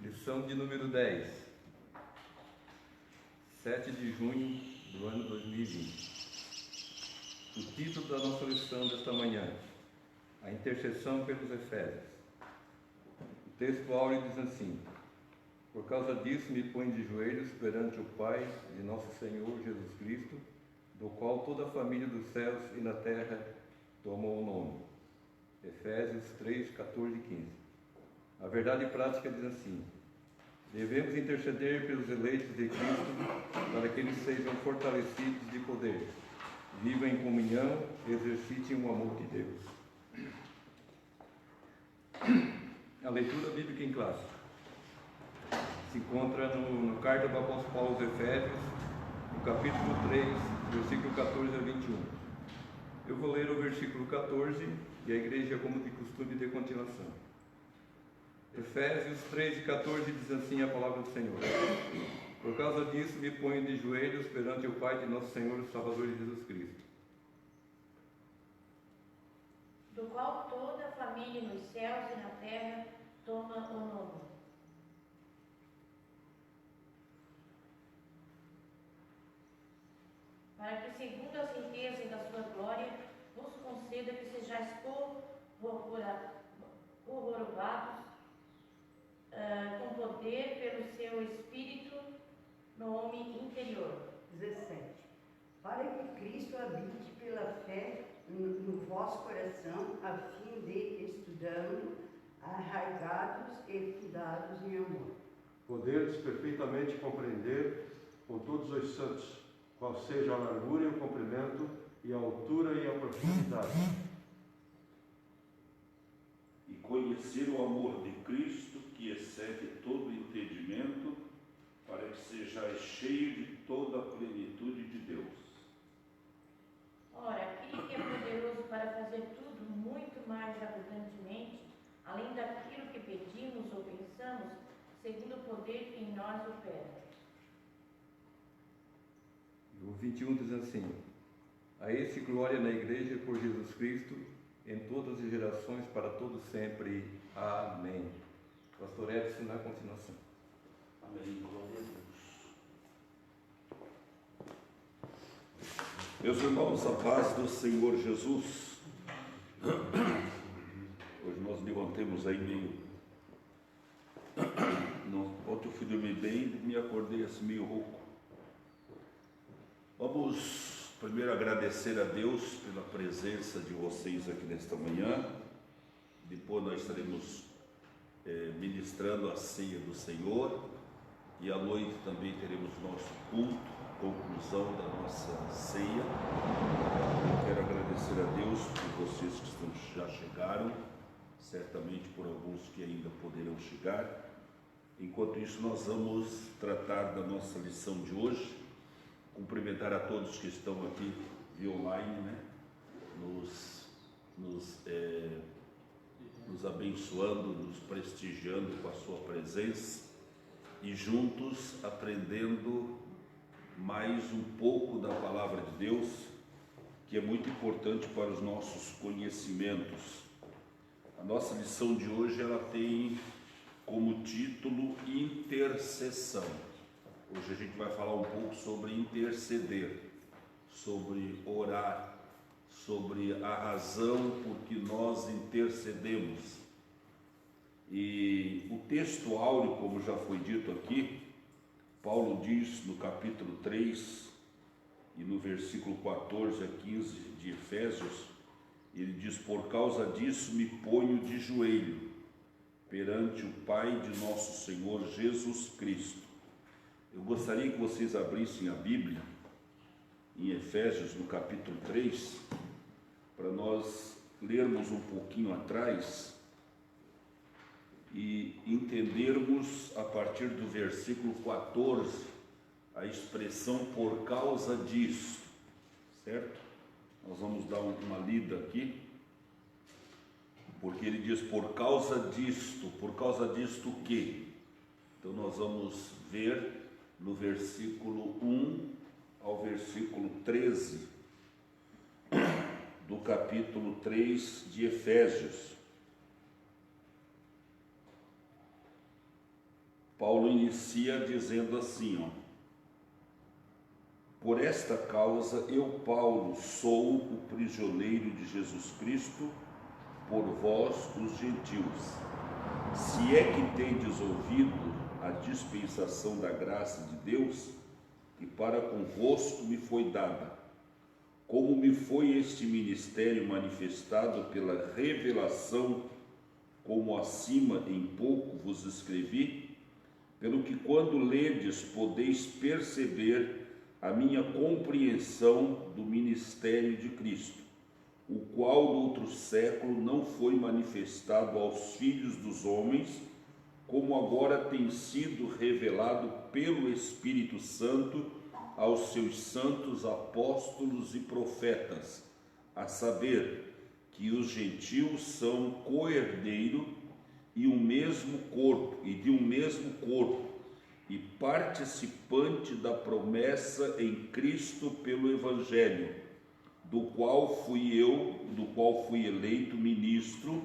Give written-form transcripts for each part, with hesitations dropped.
Lição de número 10, 7 de junho do ano 2020. O título da nossa lição desta manhã: a intercessão pelos Efésios. O texto áureo diz assim: por causa disso me ponho de joelhos perante o Pai de nosso Senhor Jesus Cristo, do qual toda a família dos céus e na terra tomou o nome. Efésios 3, 14 e 15. A verdade prática diz assim: devemos interceder pelos eleitos de Cristo para que eles sejam fortalecidos de poder, vivam em comunhão e exercitem o amor de Deus. A leitura bíblica em classe se encontra no carta do apóstolo Paulo aos Efésios, no capítulo 3, versículo 14 a 21. Eu vou ler o versículo 14 e a igreja, como de costume, de continuação. Efésios 3 e 14 diz assim a palavra do Senhor: por causa disso me ponho de joelhos perante o Pai de nosso Senhor e Salvador Jesus Cristo, do qual toda a família nos céus e na terra toma o nome. Para que, segundo as riquezas da sua glória, vos conceda que sejais corroborados com poder pelo seu Espírito no homem interior. 17. Para que Cristo habite pela fé no vosso coração, a fim de, estudando, arraigados e fundados em amor, poderdes perfeitamente compreender com todos os santos qual seja a largura e o comprimento, e a altura e a profundidade, e conhecer o amor de Cristo, que excede todo entendimento, para que sejais cheios de toda a plenitude de Deus. Ora, aquele que é poderoso para fazer tudo muito mais abundantemente, além daquilo que pedimos ou pensamos, segundo o poder que em nós opera. O 21 diz assim: a esse glória na igreja por Jesus Cristo, em todas as gerações, para todos sempre. Amém. Pastor Edson, na continuação. Amém. Glória a Deus. Meus irmãos, a paz do Senhor Jesus. Hoje nós levantemos aí meio... Ontem eu fui dormir bem e me acordei assim meio rouco. Vamos primeiro agradecer a Deus pela presença de vocês aqui nesta manhã. Depois nós estaremos ministrando a ceia do Senhor, e à noite também teremos nosso culto, conclusão da nossa ceia. Eu quero agradecer a Deus por vocês que já chegaram, certamente por alguns que ainda poderão chegar. Enquanto isso, nós vamos tratar da nossa lição de hoje. Cumprimentar a todos que estão aqui via online, né? Nos abençoando, nos prestigiando com a sua presença, e juntos aprendendo mais um pouco da palavra de Deus, que é muito importante para os nossos conhecimentos. A nossa lição de hoje, ela tem como título intercessão. Hoje a gente vai falar um pouco sobre interceder, sobre orar, sobre a razão por que nós intercedemos. E o texto áureo, como já foi dito aqui, Paulo diz no capítulo 3 e no versículo 14 a 15 de Efésios, ele diz: por causa disso me ponho de joelho perante o Pai de nosso Senhor Jesus Cristo. Eu gostaria que vocês abrissem a Bíblia em Efésios, no capítulo 3, para nós lermos um pouquinho atrás e entendermos a partir do versículo 14 a expressão por causa disso, certo? Nós vamos dar uma lida aqui, porque ele diz por causa disto o quê? Então nós vamos ver no versículo 1 ao versículo 13 do capítulo 3 de Efésios. Paulo inicia dizendo assim, ó: por esta causa eu, Paulo, sou o prisioneiro de Jesus Cristo por vós, os gentios. Se é que tendes ouvido a dispensação da graça de Deus, que para convosco me foi dada, como me foi este ministério manifestado pela revelação, como acima em pouco vos escrevi, pelo que quando ledes podeis perceber a minha compreensão do ministério de Cristo, o qual no outro século não foi manifestado aos filhos dos homens, como agora tem sido revelado pelo Espírito Santo aos seus santos apóstolos e profetas, a saber, que os gentios são co-herdeiro e de um mesmo corpo, e participante da promessa em Cristo pelo Evangelho, do qual fui eleito ministro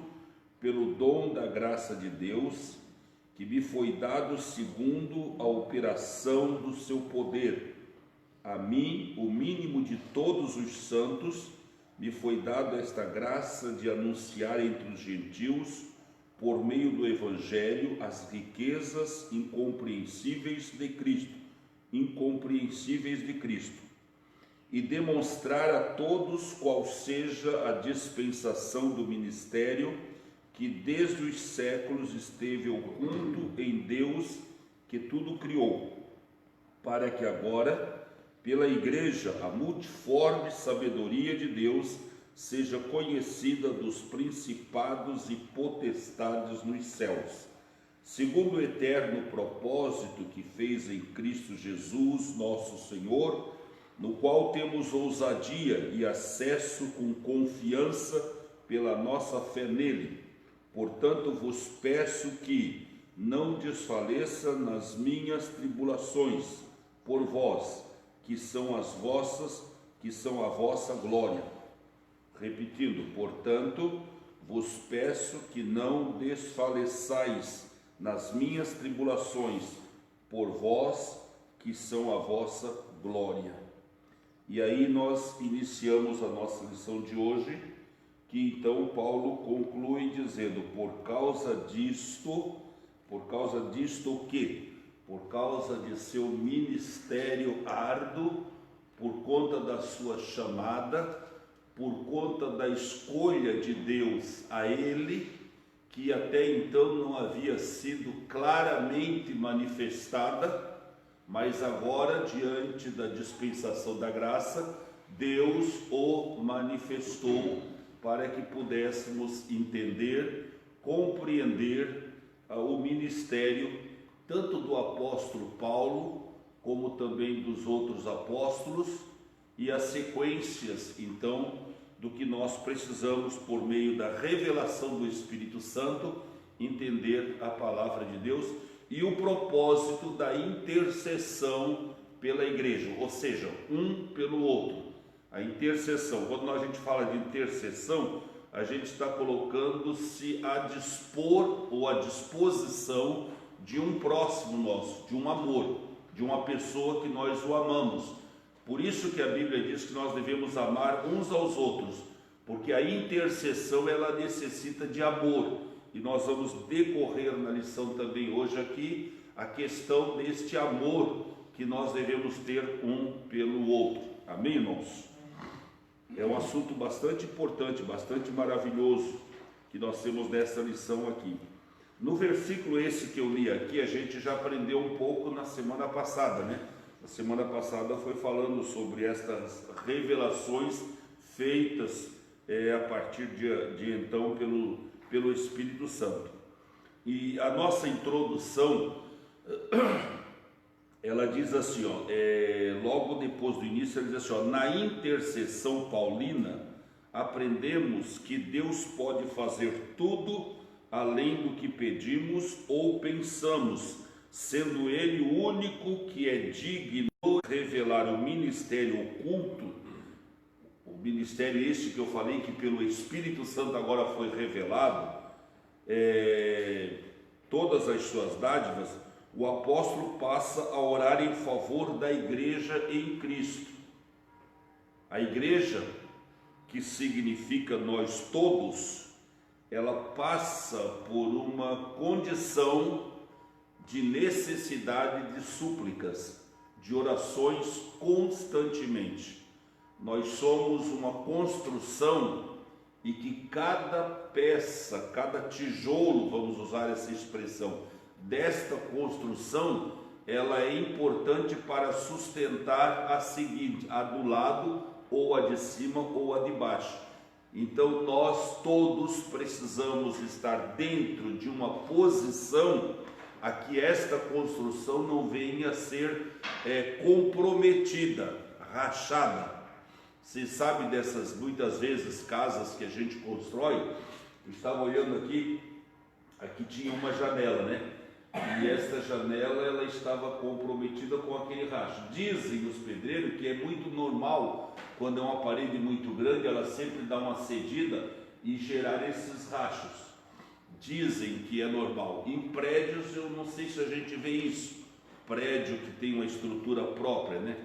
pelo dom da graça de Deus, que me foi dado segundo a operação do seu poder. A mim, o mínimo de todos os santos, me foi dado esta graça de anunciar entre os gentios, por meio do Evangelho, as riquezas incompreensíveis de Cristo, e demonstrar a todos qual seja a dispensação do ministério que desde os séculos esteve oculto em Deus que tudo criou, para que agora, pela Igreja, a multiforme sabedoria de Deus seja conhecida dos principados e potestades nos céus, segundo o eterno propósito que fez em Cristo Jesus, nosso Senhor, no qual temos ousadia e acesso com confiança pela nossa fé nele. Portanto, vos peço que não desfaleça nas minhas tribulações por vós, que são a vossa glória. Repetindo, portanto, vos peço que não desfaleçais nas minhas tribulações por vós, que são a vossa glória. E aí nós iniciamos a nossa lição de hoje, que então Paulo conclui dizendo: por causa disto o quê? Por causa de seu ministério árduo, por conta da sua chamada, por conta da escolha de Deus a ele, que até então não havia sido claramente manifestada, mas agora, diante da dispensação da graça, Deus o manifestou para que pudéssemos entender, compreender o ministério tanto do apóstolo Paulo, como também dos outros apóstolos, e as sequências, então, do que nós precisamos, por meio da revelação do Espírito Santo, entender a palavra de Deus e o propósito da intercessão pela igreja, ou seja, um pelo outro. A intercessão, quando a gente fala de intercessão, a gente está colocando-se a dispor ou à disposição de um próximo nosso, de um amor, de uma pessoa que nós o amamos. Por isso que a Bíblia diz que nós devemos amar uns aos outros, porque a intercessão ela necessita de amor. E nós vamos decorrer na lição também hoje aqui a questão deste amor que nós devemos ter um pelo outro. Amém, irmãos? É um assunto bastante importante, bastante maravilhoso que nós temos nessa lição aqui. No versículo esse que eu li aqui, a gente já aprendeu um pouco na semana passada, né? A semana passada foi falando sobre estas revelações feitas a partir de então pelo Espírito Santo. E a nossa introdução, ela diz assim, ó, logo depois do início, ela diz assim, ó, na intercessão paulina, aprendemos que Deus pode fazer tudo além do que pedimos ou pensamos, sendo Ele o único que é digno de revelar o ministério oculto, o ministério este que eu falei que pelo Espírito Santo agora foi revelado, todas as suas dádivas, o apóstolo passa a orar em favor da igreja em Cristo. A igreja, que significa nós todos, ela passa por uma condição de necessidade de súplicas, de orações constantemente. Nós somos uma construção e que cada peça, cada tijolo, vamos usar essa expressão, desta construção, ela é importante para sustentar a seguinte, a do lado, ou a de cima, ou a de baixo. Então nós todos precisamos estar dentro de uma posição a que esta construção não venha a ser comprometida, rachada. Você sabe dessas muitas vezes casas que a gente constrói? Eu estava olhando aqui tinha uma janela, né? E esta janela ela estava comprometida com aquele racho. Dizem os pedreiros que é muito normal, quando é uma parede muito grande, ela sempre dá uma cedida e gerar esses rachos. Dizem que é normal. Em prédios eu não sei se a gente vê isso, prédio que tem uma estrutura própria, né?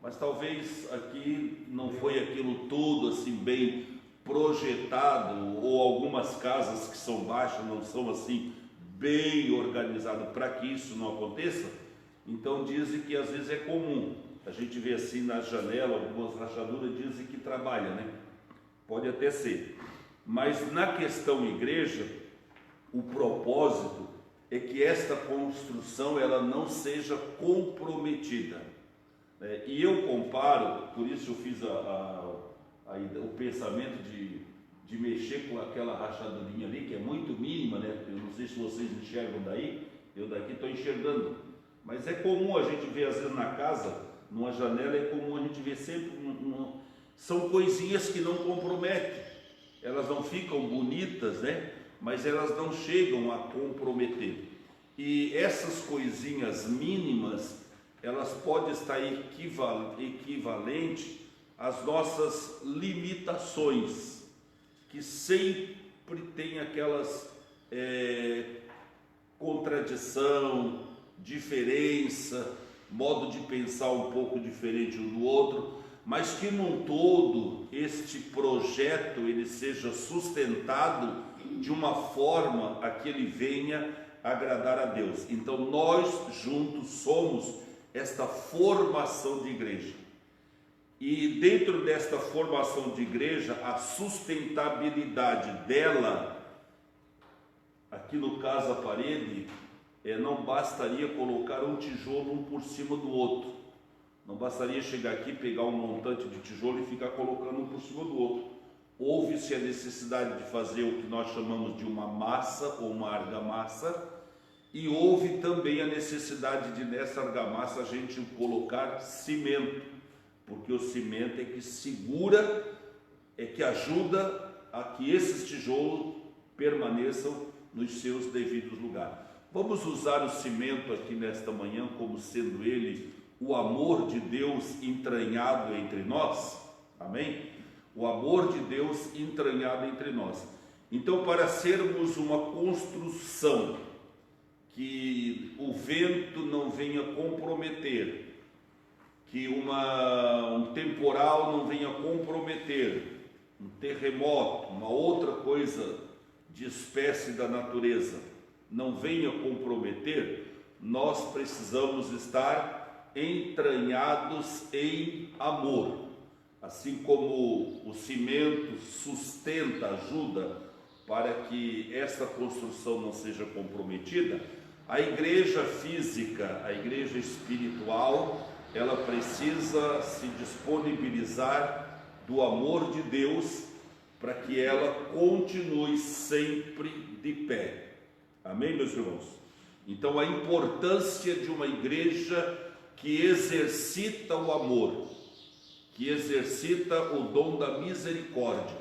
Mas talvez aqui não foi aquilo tudo assim bem projetado, ou algumas casas que são baixas não são assim bem organizadas para que isso não aconteça. Então dizem que às vezes é comum, a gente vê assim na janela, algumas rachaduras, dizem que trabalha, né? Pode até ser, mas na questão igreja, o propósito é que esta construção ela não seja comprometida. E eu comparo, por isso eu fiz o pensamento de mexer com aquela rachadurinha ali, que é muito mínima, né? Eu não sei se vocês enxergam daí, eu daqui estou enxergando, mas é comum a gente ver às vezes na casa, numa janela, é comum a gente ver sempre, são coisinhas que não comprometem, elas não ficam bonitas, né? Mas elas não chegam a comprometer. E essas coisinhas mínimas, elas podem estar equivalentes às nossas limitações, que sempre tem aquelas contradição, diferença, modo de pensar um pouco diferente um do outro, mas que num todo este projeto ele seja sustentado de uma forma a que ele venha agradar a Deus. Então nós juntos somos esta formação de igreja. E dentro desta formação de igreja, a sustentabilidade dela, aqui no caso a parede, não bastaria colocar um tijolo um por cima do outro. Não bastaria chegar aqui, pegar um montante de tijolo e ficar colocando um por cima do outro. Houve-se a necessidade de fazer o que nós chamamos de uma massa ou uma argamassa, e houve também a necessidade de nessa argamassa a gente colocar cimento, porque o cimento é que segura, é que ajuda a que esses tijolos permaneçam nos seus devidos lugares. Vamos usar o cimento aqui nesta manhã como sendo ele o amor de Deus entranhado entre nós, amém? O amor de Deus entranhado entre nós. Então, para sermos uma construção que o vento não venha comprometer, que um temporal não venha comprometer, um terremoto, uma outra coisa de espécie da natureza não venha comprometer, nós precisamos estar entranhados em amor. Assim como o cimento sustenta, ajuda para que esta construção não seja comprometida, a igreja física, a igreja espiritual, ela precisa se disponibilizar do amor de Deus para que ela continue sempre de pé. Amém, meus irmãos? Então, a importância de uma igreja que exercita o amor, que exercita o dom da misericórdia.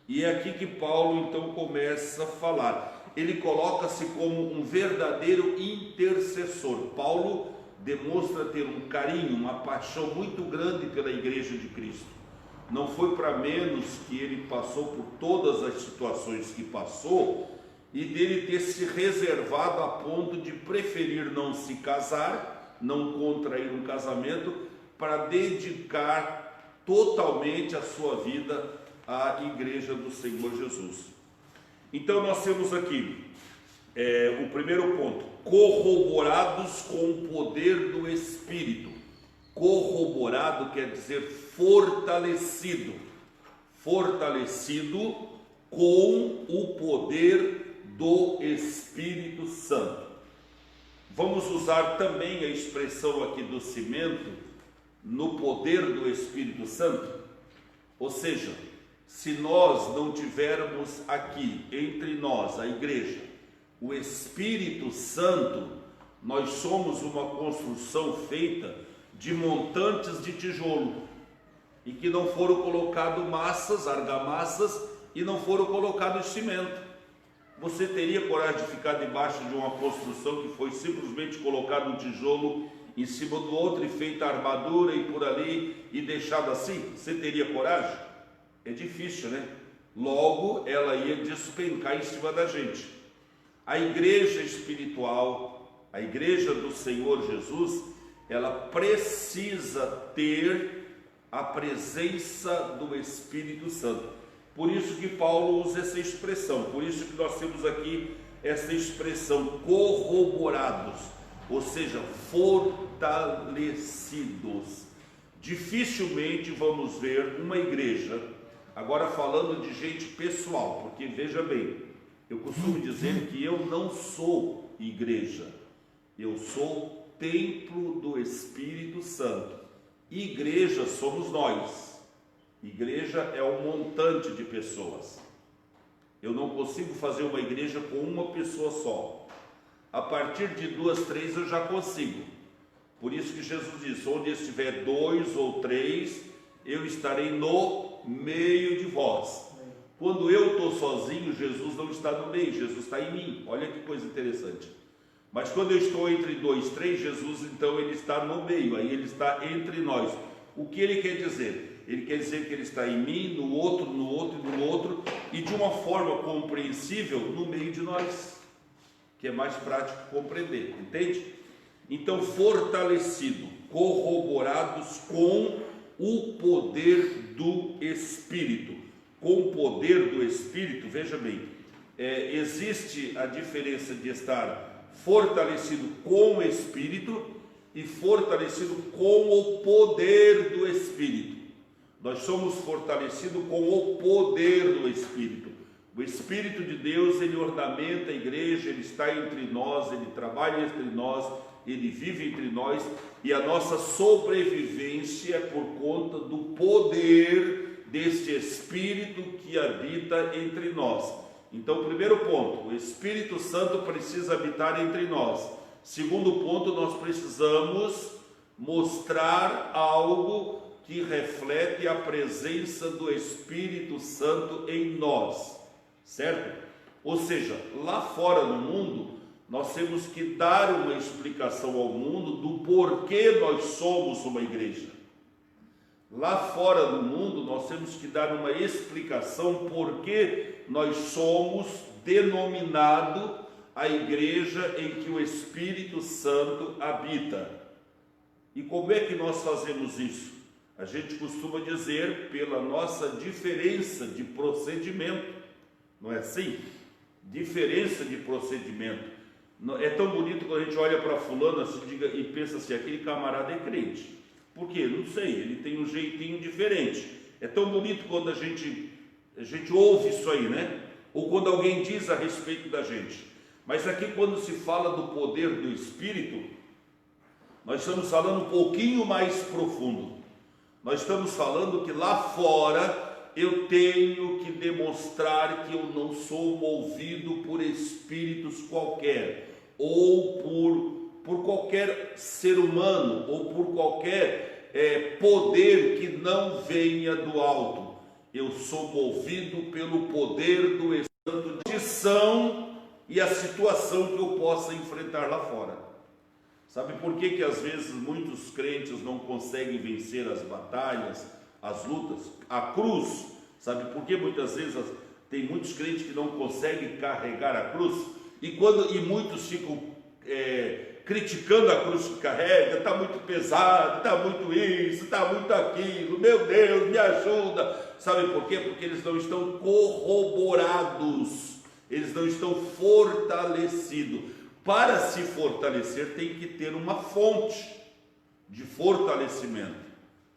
E é aqui que Paulo então começa a falar. Ele coloca-se como um verdadeiro intercessor. Paulo demonstra ter um carinho, uma paixão muito grande pela igreja de Cristo. Não foi para menos que ele passou por todas as situações que passou e dele ter se reservado a ponto de preferir não se casar, não contrair um casamento, para dedicar totalmente a sua vida à igreja do Senhor Jesus. Então nós temos aqui o primeiro ponto: corroborados com o poder do Espírito. Corroborado quer dizer fortalecido, fortalecido com o poder do Espírito Santo. Vamos usar também a expressão aqui do cimento, no poder do Espírito Santo. Ou seja, se nós não tivermos aqui entre nós, a igreja, o Espírito Santo, nós somos uma construção feita de montantes de tijolo, e que não foram colocadas massas, argamassas, e não foram colocados cimento. Você teria coragem de ficar debaixo de uma construção que foi simplesmente colocado um tijolo em cima do outro e feita armadura e por ali e deixado assim? Você teria coragem? É difícil, né? Logo ela ia despencar em cima da gente. A igreja espiritual, a igreja do Senhor Jesus, ela precisa ter a presença do Espírito Santo. Por isso que Paulo usa essa expressão, por isso que nós temos aqui essa expressão, corroborados, ou seja, fortalecidos. Dificilmente vamos ver uma igreja, agora falando de gente pessoal, porque veja bem, eu costumo dizer que eu não sou igreja, eu sou templo do Espírito Santo. Igreja somos nós. Igreja é um montante de pessoas. Eu não consigo fazer uma igreja com uma pessoa só. A partir de 2, 3 eu já consigo. Por isso que Jesus disse: onde estiver 2 ou 3, eu estarei no meio de vós. Quando eu estou sozinho, Jesus não está no meio, Jesus está em mim. Olha que coisa interessante. Mas quando eu estou entre 2, 3, Jesus então ele está no meio, aí ele está entre nós. O que ele quer dizer? Ele quer dizer que ele está em mim, no outro e no outro, e de uma forma compreensível no meio de nós, que é mais prático compreender, entende? Então, fortalecido, corroborados com o poder do Espírito. Com o poder do Espírito, veja bem, existe a diferença de estar fortalecido com o Espírito e fortalecido com o poder do Espírito. Nós somos fortalecidos com o poder do Espírito. O Espírito de Deus, ele ornamenta a igreja, ele está entre nós, ele trabalha entre nós, ele vive entre nós, e a nossa sobrevivência é por conta do poder deste Espírito que habita entre nós. Então, primeiro ponto, o Espírito Santo precisa habitar entre nós. Segundo ponto, nós precisamos mostrar algo que reflete a presença do Espírito Santo em nós, certo? Ou seja, lá fora no mundo, nós temos que dar uma explicação ao mundo do porquê nós somos uma igreja. Lá fora do mundo, nós temos que dar uma explicação porquê nós somos denominado a igreja em que o Espírito Santo habita. E como é que nós fazemos isso? A gente costuma dizer pela nossa diferença de procedimento, não é assim? Diferença de procedimento. É tão bonito quando a gente olha para fulano assim, e pensa assim, aquele camarada é crente. Por quê? Não sei, ele tem um jeitinho diferente. É tão bonito quando a gente ouve isso aí, né? Ou quando alguém diz a respeito da gente. Mas aqui quando se fala do poder do Espírito, nós estamos falando um pouquinho mais profundo. Nós estamos falando que lá fora eu tenho que demonstrar que eu não sou movido por espíritos qualquer, ou por qualquer ser humano, ou por qualquer poder que não venha do alto. Eu sou movido pelo poder do Espírito de condição e a situação que eu possa enfrentar lá fora. Sabe por que às vezes muitos crentes não conseguem vencer as batalhas, as lutas? A cruz, sabe por que muitas vezes Tem muitos crentes que não conseguem carregar a cruz, e muitos ficam criticando a cruz que carrega. Está muito pesado, está muito isso, está muito aquilo, meu Deus, me ajuda. Sabe por quê? Porque eles não estão corroborados, eles não estão fortalecidos. Para se fortalecer tem que ter uma fonte de fortalecimento.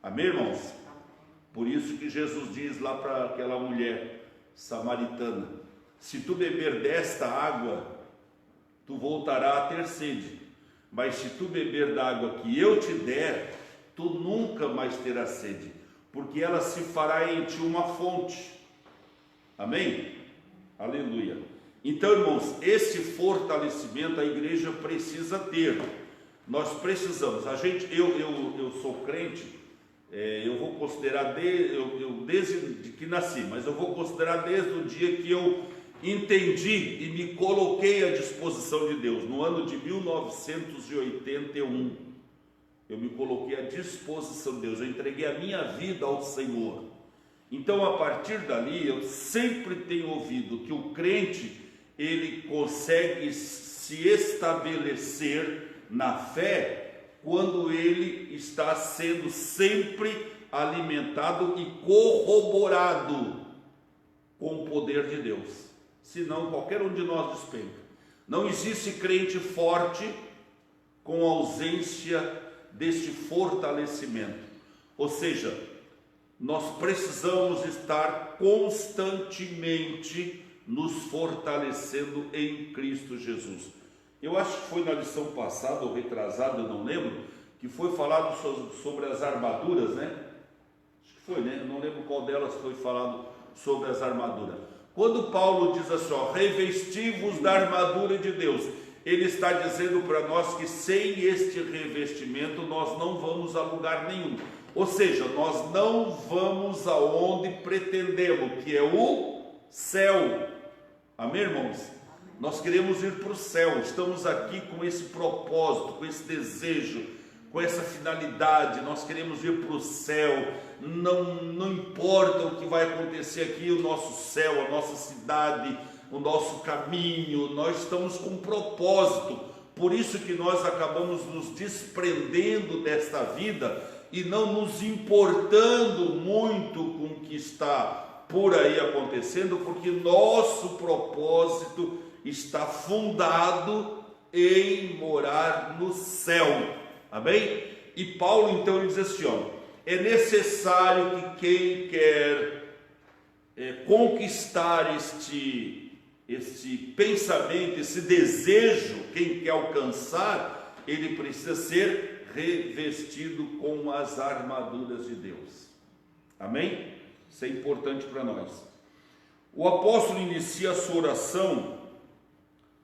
Amém, irmãos? Por isso que Jesus diz lá para aquela mulher samaritana: se tu beber desta água, tu voltarás a ter sede, mas se tu beber da água que eu te der, tu nunca mais terás sede, porque ela se fará em ti uma fonte. Amém? Aleluia. Então, irmãos, esse fortalecimento a igreja precisa ter. Nós precisamos. Eu sou crente, eu vou considerar desde que nasci, mas eu vou considerar desde o dia que eu entendi e me coloquei à disposição de Deus, no ano de 1981. Eu me coloquei à disposição de Deus, eu entreguei a minha vida ao Senhor. Então, a partir dali, eu sempre tenho ouvido que o crente, ele consegue se estabelecer na fé quando ele está sendo sempre alimentado e corroborado com o poder de Deus. Senão qualquer um de nós despenca. Não existe crente forte com ausência deste fortalecimento. Ou seja, nós precisamos estar constantemente nos fortalecendo em Cristo Jesus. Eu acho que foi na lição passada ou retrasada, eu não lembro, que foi falado sobre as armaduras, né? Acho que foi, né? Eu não lembro qual delas foi falado sobre as armaduras. Quando Paulo diz assim, ó, revesti-vos da armadura de Deus, ele está dizendo para nós que sem este revestimento nós não vamos a lugar nenhum. Ou seja, nós não vamos aonde pretendemos, que é o céu. Amém, irmãos? Nós queremos ir para o céu, estamos aqui com esse propósito, com esse desejo, com essa finalidade. Nós queremos ir para o céu. Não importa o que vai acontecer aqui, o nosso céu, a nossa cidade, o nosso caminho, nós estamos com um propósito. Por isso que nós acabamos nos desprendendo desta vida e não nos importando muito com o que está por aí acontecendo, porque nosso propósito está fundado em morar no céu. Amém? E Paulo então ele diz assim, ó, é necessário que quem quer conquistar este pensamento, esse desejo, quem quer alcançar, ele precisa ser revestido com as armaduras de Deus. Amém? Isso é importante para nós. O apóstolo inicia a sua oração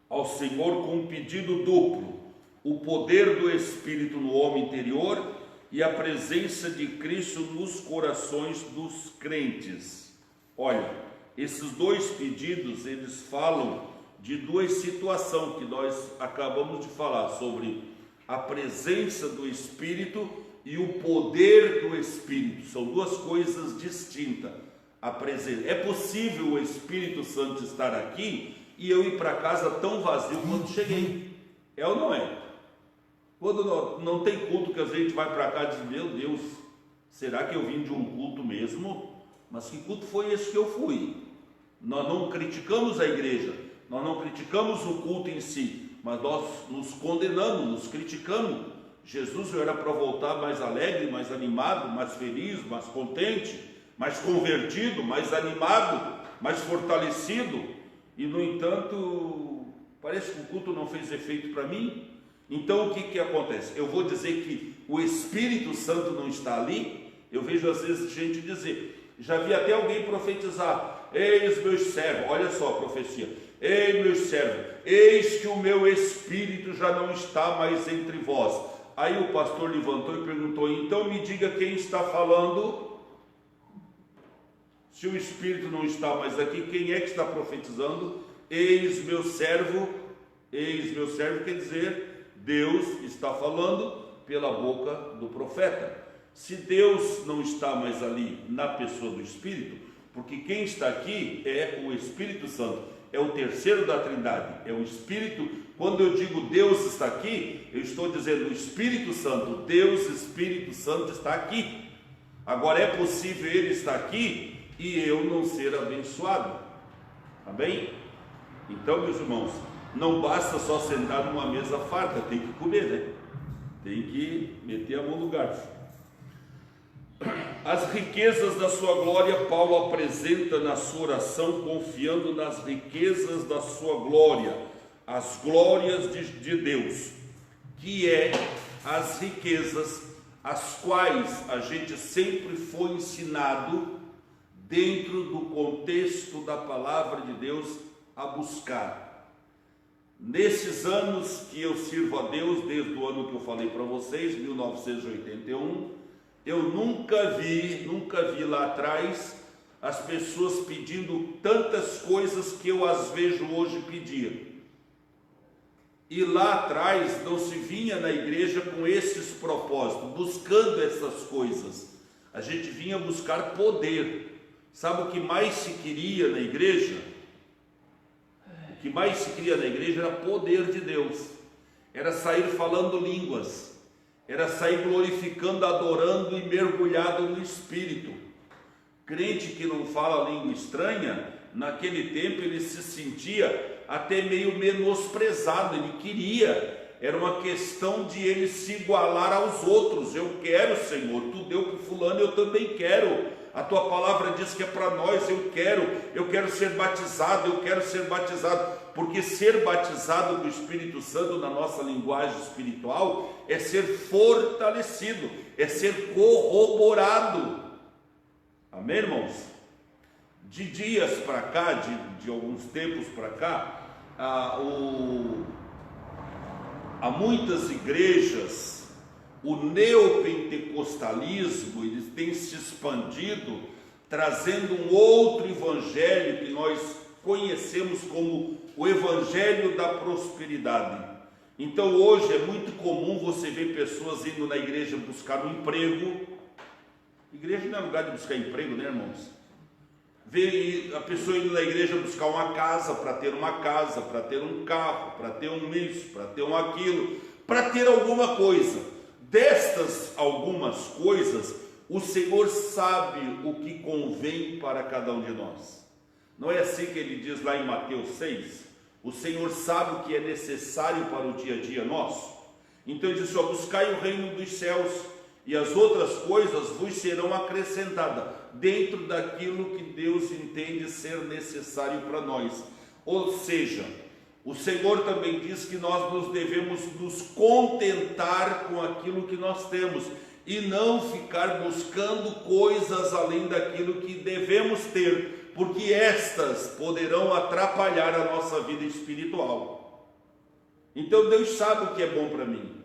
ao Senhor com um pedido duplo: o poder do Espírito no homem interior e a presença de Cristo nos corações dos crentes. Olha, esses dois pedidos, eles falam de duas situações que nós acabamos de falar, sobre a presença do Espírito e o poder do Espírito. São duas coisas distintas. A presença. É possível o Espírito Santo estar aqui e eu ir para casa tão vazio quando cheguei. É ou não é? Quando não tem culto, que a gente vai para cá e diz, meu Deus, será que eu vim de um culto mesmo? Mas que culto foi esse que eu fui? Nós não criticamos a igreja, nós não criticamos o culto em si, mas nós nos condenamos, nos criticamos. Jesus era para voltar mais alegre, mais animado, mais feliz, mais contente, mais convertido, mais animado, mais fortalecido. E no entanto, parece que o culto não fez efeito para mim. Então o que acontece? Eu vou dizer que o Espírito Santo não está ali? Eu vejo às vezes gente dizer, já vi até alguém profetizar, eis meus servos, olha só a profecia, eis meus servos, eis que o meu Espírito já não está mais entre vós. Aí o pastor levantou e perguntou, então me diga quem está falando. Se o Espírito não está mais aqui, quem é que está profetizando? Eis meu servo quer dizer, Deus está falando pela boca do profeta. Se Deus não está mais ali na pessoa do Espírito, porque quem está aqui é o Espírito Santo, é o terceiro da Trindade, é o Espírito. Quando eu digo Deus está aqui, eu estou dizendo o Espírito Santo, Deus Espírito Santo está aqui. Agora é possível Ele estar aqui e eu não ser abençoado, amém? Então, meus irmãos, não basta só sentar numa mesa farta, tem que comer, né? Tem que meter a mão no garfo. As riquezas da sua glória, Paulo apresenta na sua oração, confiando nas riquezas da sua glória, as glórias de Deus, que é as riquezas as quais a gente sempre foi ensinado, dentro do contexto da palavra de Deus, a buscar. Nesses anos que eu sirvo a Deus, desde o ano que eu falei para vocês, 1981, eu nunca vi lá atrás as pessoas pedindo tantas coisas que eu as vejo hoje pedir. E lá atrás não se vinha na igreja com esses propósitos, buscando essas coisas. A gente vinha buscar poder. Sabe o que mais se queria na igreja? O que mais se queria na igreja era poder de Deus. Era sair falando línguas. Era sair glorificando, adorando e mergulhado no Espírito. Crente que não fala língua estranha, naquele tempo ele se sentia até meio menosprezado, ele queria, era uma questão de ele se igualar aos outros. Eu quero, Senhor, tu deu para o fulano, eu também quero, a tua palavra diz que é para nós, eu quero ser batizado, porque ser batizado do Espírito Santo na nossa linguagem espiritual é ser fortalecido, é ser corroborado, amém, irmãos? De dias para cá, de alguns tempos para cá, há muitas igrejas, o neopentecostalismo, ele tem se expandido, trazendo um outro evangelho que nós conhecemos como o evangelho da prosperidade. Então hoje é muito comum você ver pessoas indo na igreja buscar um emprego. Igreja não é lugar de buscar emprego, né, irmãos? Ver a pessoa indo na igreja buscar uma casa, para ter uma casa, para ter um carro, para ter um isso, para ter um aquilo, para ter alguma coisa. Destas algumas coisas, o Senhor sabe o que convém para cada um de nós. Não é assim que ele diz lá em Mateus 6? O Senhor sabe o que é necessário para o dia a dia nosso. Então ele diz: buscai o reino dos céus, e as outras coisas vos serão acrescentadas, dentro daquilo que Deus entende ser necessário para nós. Ou seja, o Senhor também diz que nós nos devemos nos contentar com aquilo que nós temos, e não ficar buscando coisas além daquilo que devemos ter, porque estas poderão atrapalhar a nossa vida espiritual. Então Deus sabe o que é bom para mim.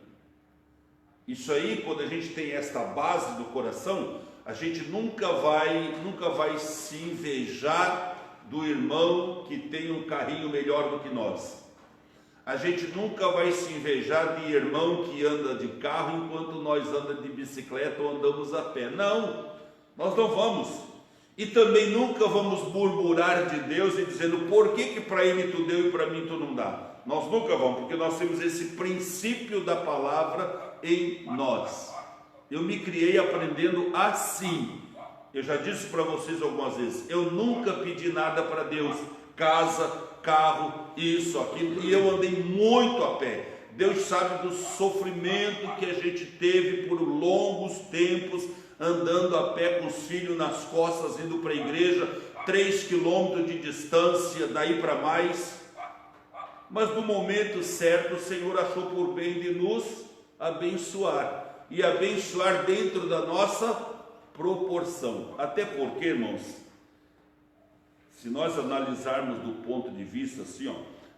Isso aí, quando a gente tem esta base do coração, a gente nunca vai se invejar do irmão que tem um carrinho melhor do que nós. A gente nunca vai se invejar de irmão que anda de carro enquanto nós andamos de bicicleta ou andamos a pé. Não, nós não vamos. E também nunca vamos murmurar de Deus e dizendo: por que para ele tu deu e para mim tu não dá? Nós nunca vamos, porque nós temos esse princípio da palavra em nós. Eu me criei aprendendo assim. Eu já disse para vocês algumas vezes, eu nunca pedi nada para Deus, casa, carro, isso, aquilo, e eu andei muito a pé. Deus sabe do sofrimento que a gente teve por longos tempos, andando a pé com os filhos nas costas, indo para a igreja, 3 quilômetros de distância, daí para mais. Mas no momento certo o Senhor achou por bem de nos abençoar, e abençoar dentro da nossa proporção. Até porque, irmãos, se nós analisarmos do ponto de vista assim,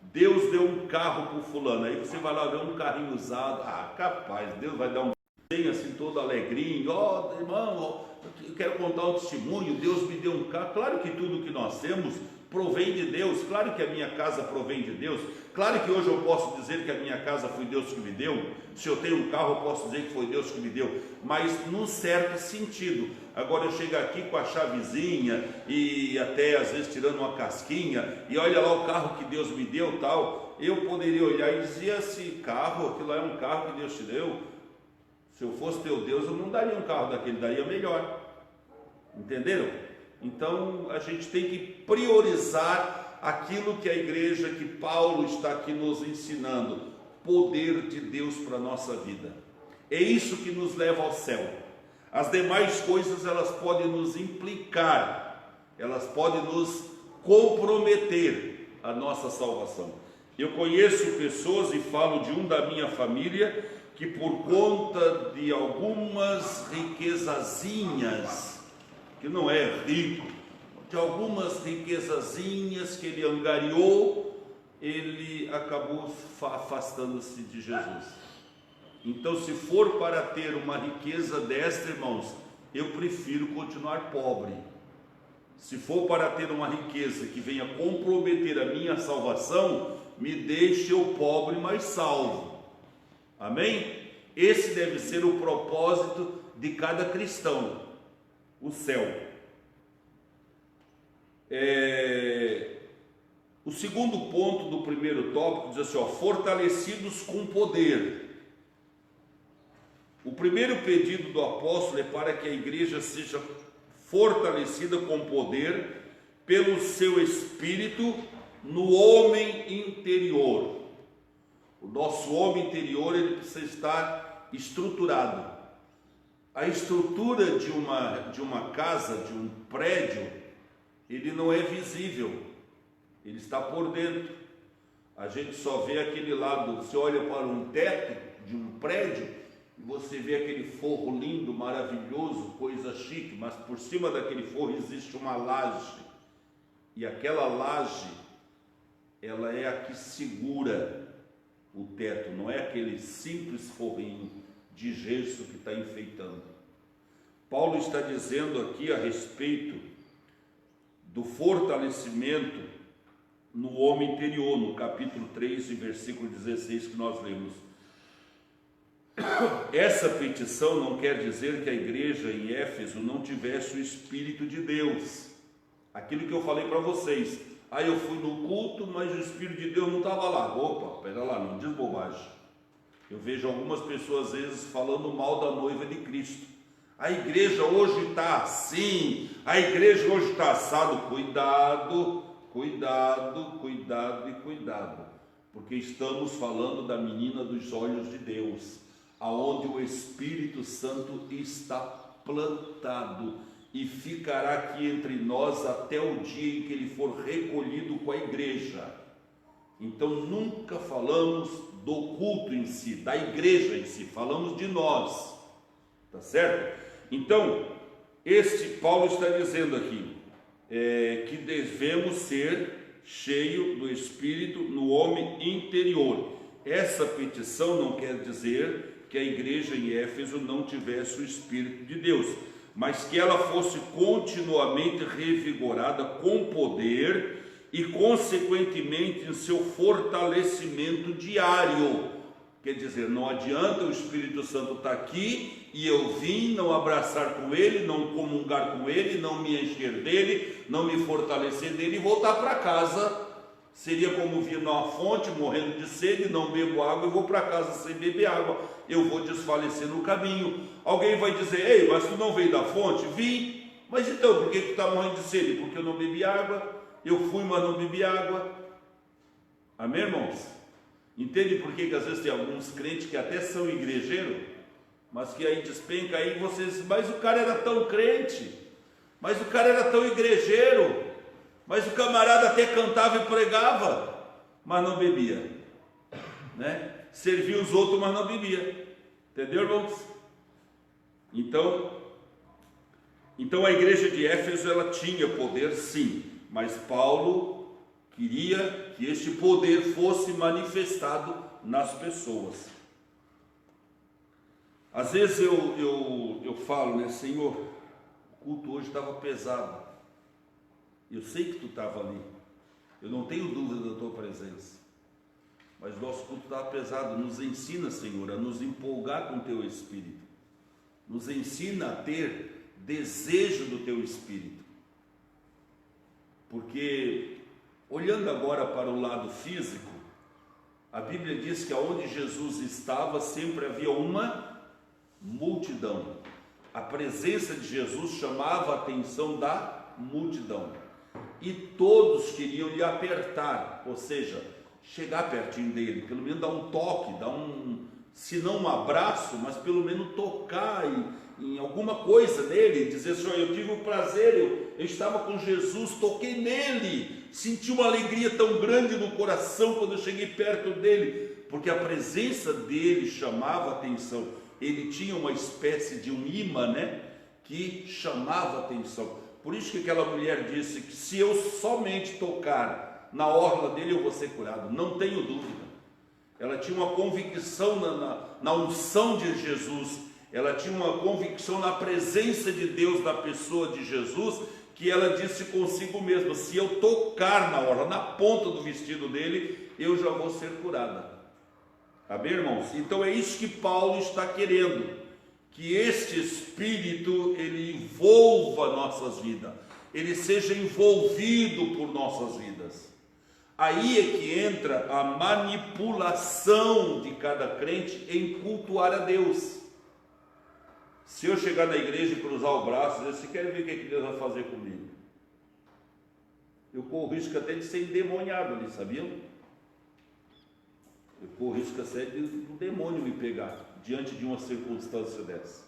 Deus deu um carro para o fulano, aí você vai lá ver um carrinho usado, capaz, Deus vai dar um carrinho assim todo alegrinho, irmão, eu quero contar um testemunho, Deus me deu um carro. Claro que tudo que nós temos provém de Deus. Claro que a minha casa provém de Deus. Claro que hoje eu posso dizer que a minha casa foi Deus que me deu. Se eu tenho um carro, eu posso dizer que foi Deus que me deu, mas num certo sentido. Agora eu chego aqui com a chavezinha e até às vezes tirando uma casquinha e olha lá o carro que Deus me deu, tal, eu poderia olhar e dizer: esse carro, aquilo lá é um carro que Deus te deu. Se eu fosse teu Deus, eu não daria um carro daquele, daria melhor. Entenderam? Então a gente tem que priorizar aquilo que a igreja, que Paulo está aqui nos ensinando, poder de Deus para a nossa vida. É isso que nos leva ao céu. As demais coisas, elas podem nos implicar, elas podem nos comprometer a nossa salvação. Eu conheço pessoas, e falo de um da minha família, que por conta de algumas riquezazinhas, que não é rico, de algumas riquezazinhas que ele angariou, ele acabou afastando-se de Jesus. Então, se for para ter uma riqueza desta, irmãos, eu prefiro continuar pobre. Se for para ter uma riqueza que venha comprometer a minha salvação, me deixe eu pobre, mas salvo. Amém? Esse deve ser o propósito de cada cristão, o céu. O segundo ponto do primeiro tópico diz assim, ó, fortalecidos com poder. O primeiro pedido do apóstolo é para que a igreja seja fortalecida com poder pelo seu espírito no homem interior. O nosso homem interior, ele precisa estar estruturado. A estrutura de uma casa, de um prédio, ele não é visível, ele está por dentro. A gente só vê aquele lado, você olha para um teto de um prédio, e você vê aquele forro lindo, maravilhoso, coisa chique, mas por cima daquele forro existe uma laje, e aquela laje, ela é a que segura o teto, não é aquele simples forrinho de gesso que está enfeitando. Paulo está dizendo aqui a respeito do fortalecimento no homem interior, no capítulo 3, versículo 16 que nós lemos. Essa petição não quer dizer que a igreja em Éfeso não tivesse o Espírito de Deus. Aquilo que eu falei para vocês, eu fui no culto, mas o Espírito de Deus não estava lá. Opa, pera lá, não diz bobagem. Eu vejo algumas pessoas às vezes falando mal da noiva de Cristo. A igreja hoje está assim, a igreja hoje está assado. Cuidado, cuidado, cuidado e cuidado, porque estamos falando da menina dos olhos de Deus, aonde o Espírito Santo está plantado e ficará aqui entre nós até o dia em que ele for recolhido com a igreja. Então nunca falamos do culto em si, da igreja em si, falamos de nós, tá certo? Então, Paulo está dizendo aqui, que devemos ser cheios do Espírito no homem interior. Essa petição não quer dizer que a igreja em Éfeso não tivesse o Espírito de Deus, mas que ela fosse continuamente revigorada com poder e consequentemente em seu fortalecimento diário. Quer dizer, não adianta o Espírito Santo estar aqui e eu vim não abraçar com ele, não comungar com ele, não me encher dele, não me fortalecer dele e voltar para casa. Seria como vir numa fonte, morrendo de sede, não bebo água e vou para casa sem beber água. Eu vou desfalecer no caminho. Alguém vai dizer, ei, mas tu não veio da fonte? Vim. Mas então, por que tu está morrendo de sede? Porque eu não bebi água. Eu fui, mas não bebi água. Amém, irmãos? Entende por que às vezes tem alguns crentes que até são igrejeiros, mas que aí despenca aí vocês, mas o cara era tão crente, mas o cara era tão igrejeiro, mas o camarada até cantava e pregava, mas não bebia, né? Servia os outros, mas não bebia. Entendeu, irmãos? Então a igreja de Éfeso, ela tinha poder sim, mas Paulo queria que este poder fosse manifestado nas pessoas. Às vezes eu falo, né, Senhor, o culto hoje estava pesado. Eu sei que tu estava ali, Eu não tenho dúvida da tua presença. Mas o nosso culto está pesado. Nos ensina, Senhor, a nos empolgar com o teu Espírito. Nos ensina a ter desejo do teu Espírito. Porque, olhando agora para o lado físico, a Bíblia diz que aonde Jesus estava sempre havia uma multidão. A presença de Jesus chamava a atenção da multidão. E todos queriam lhe apertar, ou seja, chegar pertinho dele, pelo menos dar um toque, se não um abraço, mas pelo menos tocar em alguma coisa nele, dizer assim: eu tive o prazer, eu estava com Jesus, toquei nele, senti uma alegria tão grande no coração quando eu cheguei perto dele, porque a presença dele chamava a atenção. Ele tinha uma espécie de um imã, né, que chamava a atenção. Por isso que aquela mulher disse que se eu somente tocar na orla dele eu vou ser curado, não tenho dúvida. Ela tinha uma convicção na unção de Jesus, ela tinha uma convicção na presença de Deus, na pessoa de Jesus, que ela disse consigo mesma: se eu tocar na orla, na ponta do vestido dele, eu já vou ser curada. Amém, irmãos? Então é isso que Paulo está querendo, que este Espírito ele envolva nossas vidas, ele seja envolvido por nossas vidas. Aí é que entra a manipulação de cada crente em cultuar a Deus. Se eu chegar na igreja e cruzar o braço e dizer: você quer ver o que Deus vai fazer comigo? Eu corro o risco até de ser endemoniado ali, sabiam? Eu corro o risco até de um demônio me pegar diante de uma circunstância dessa.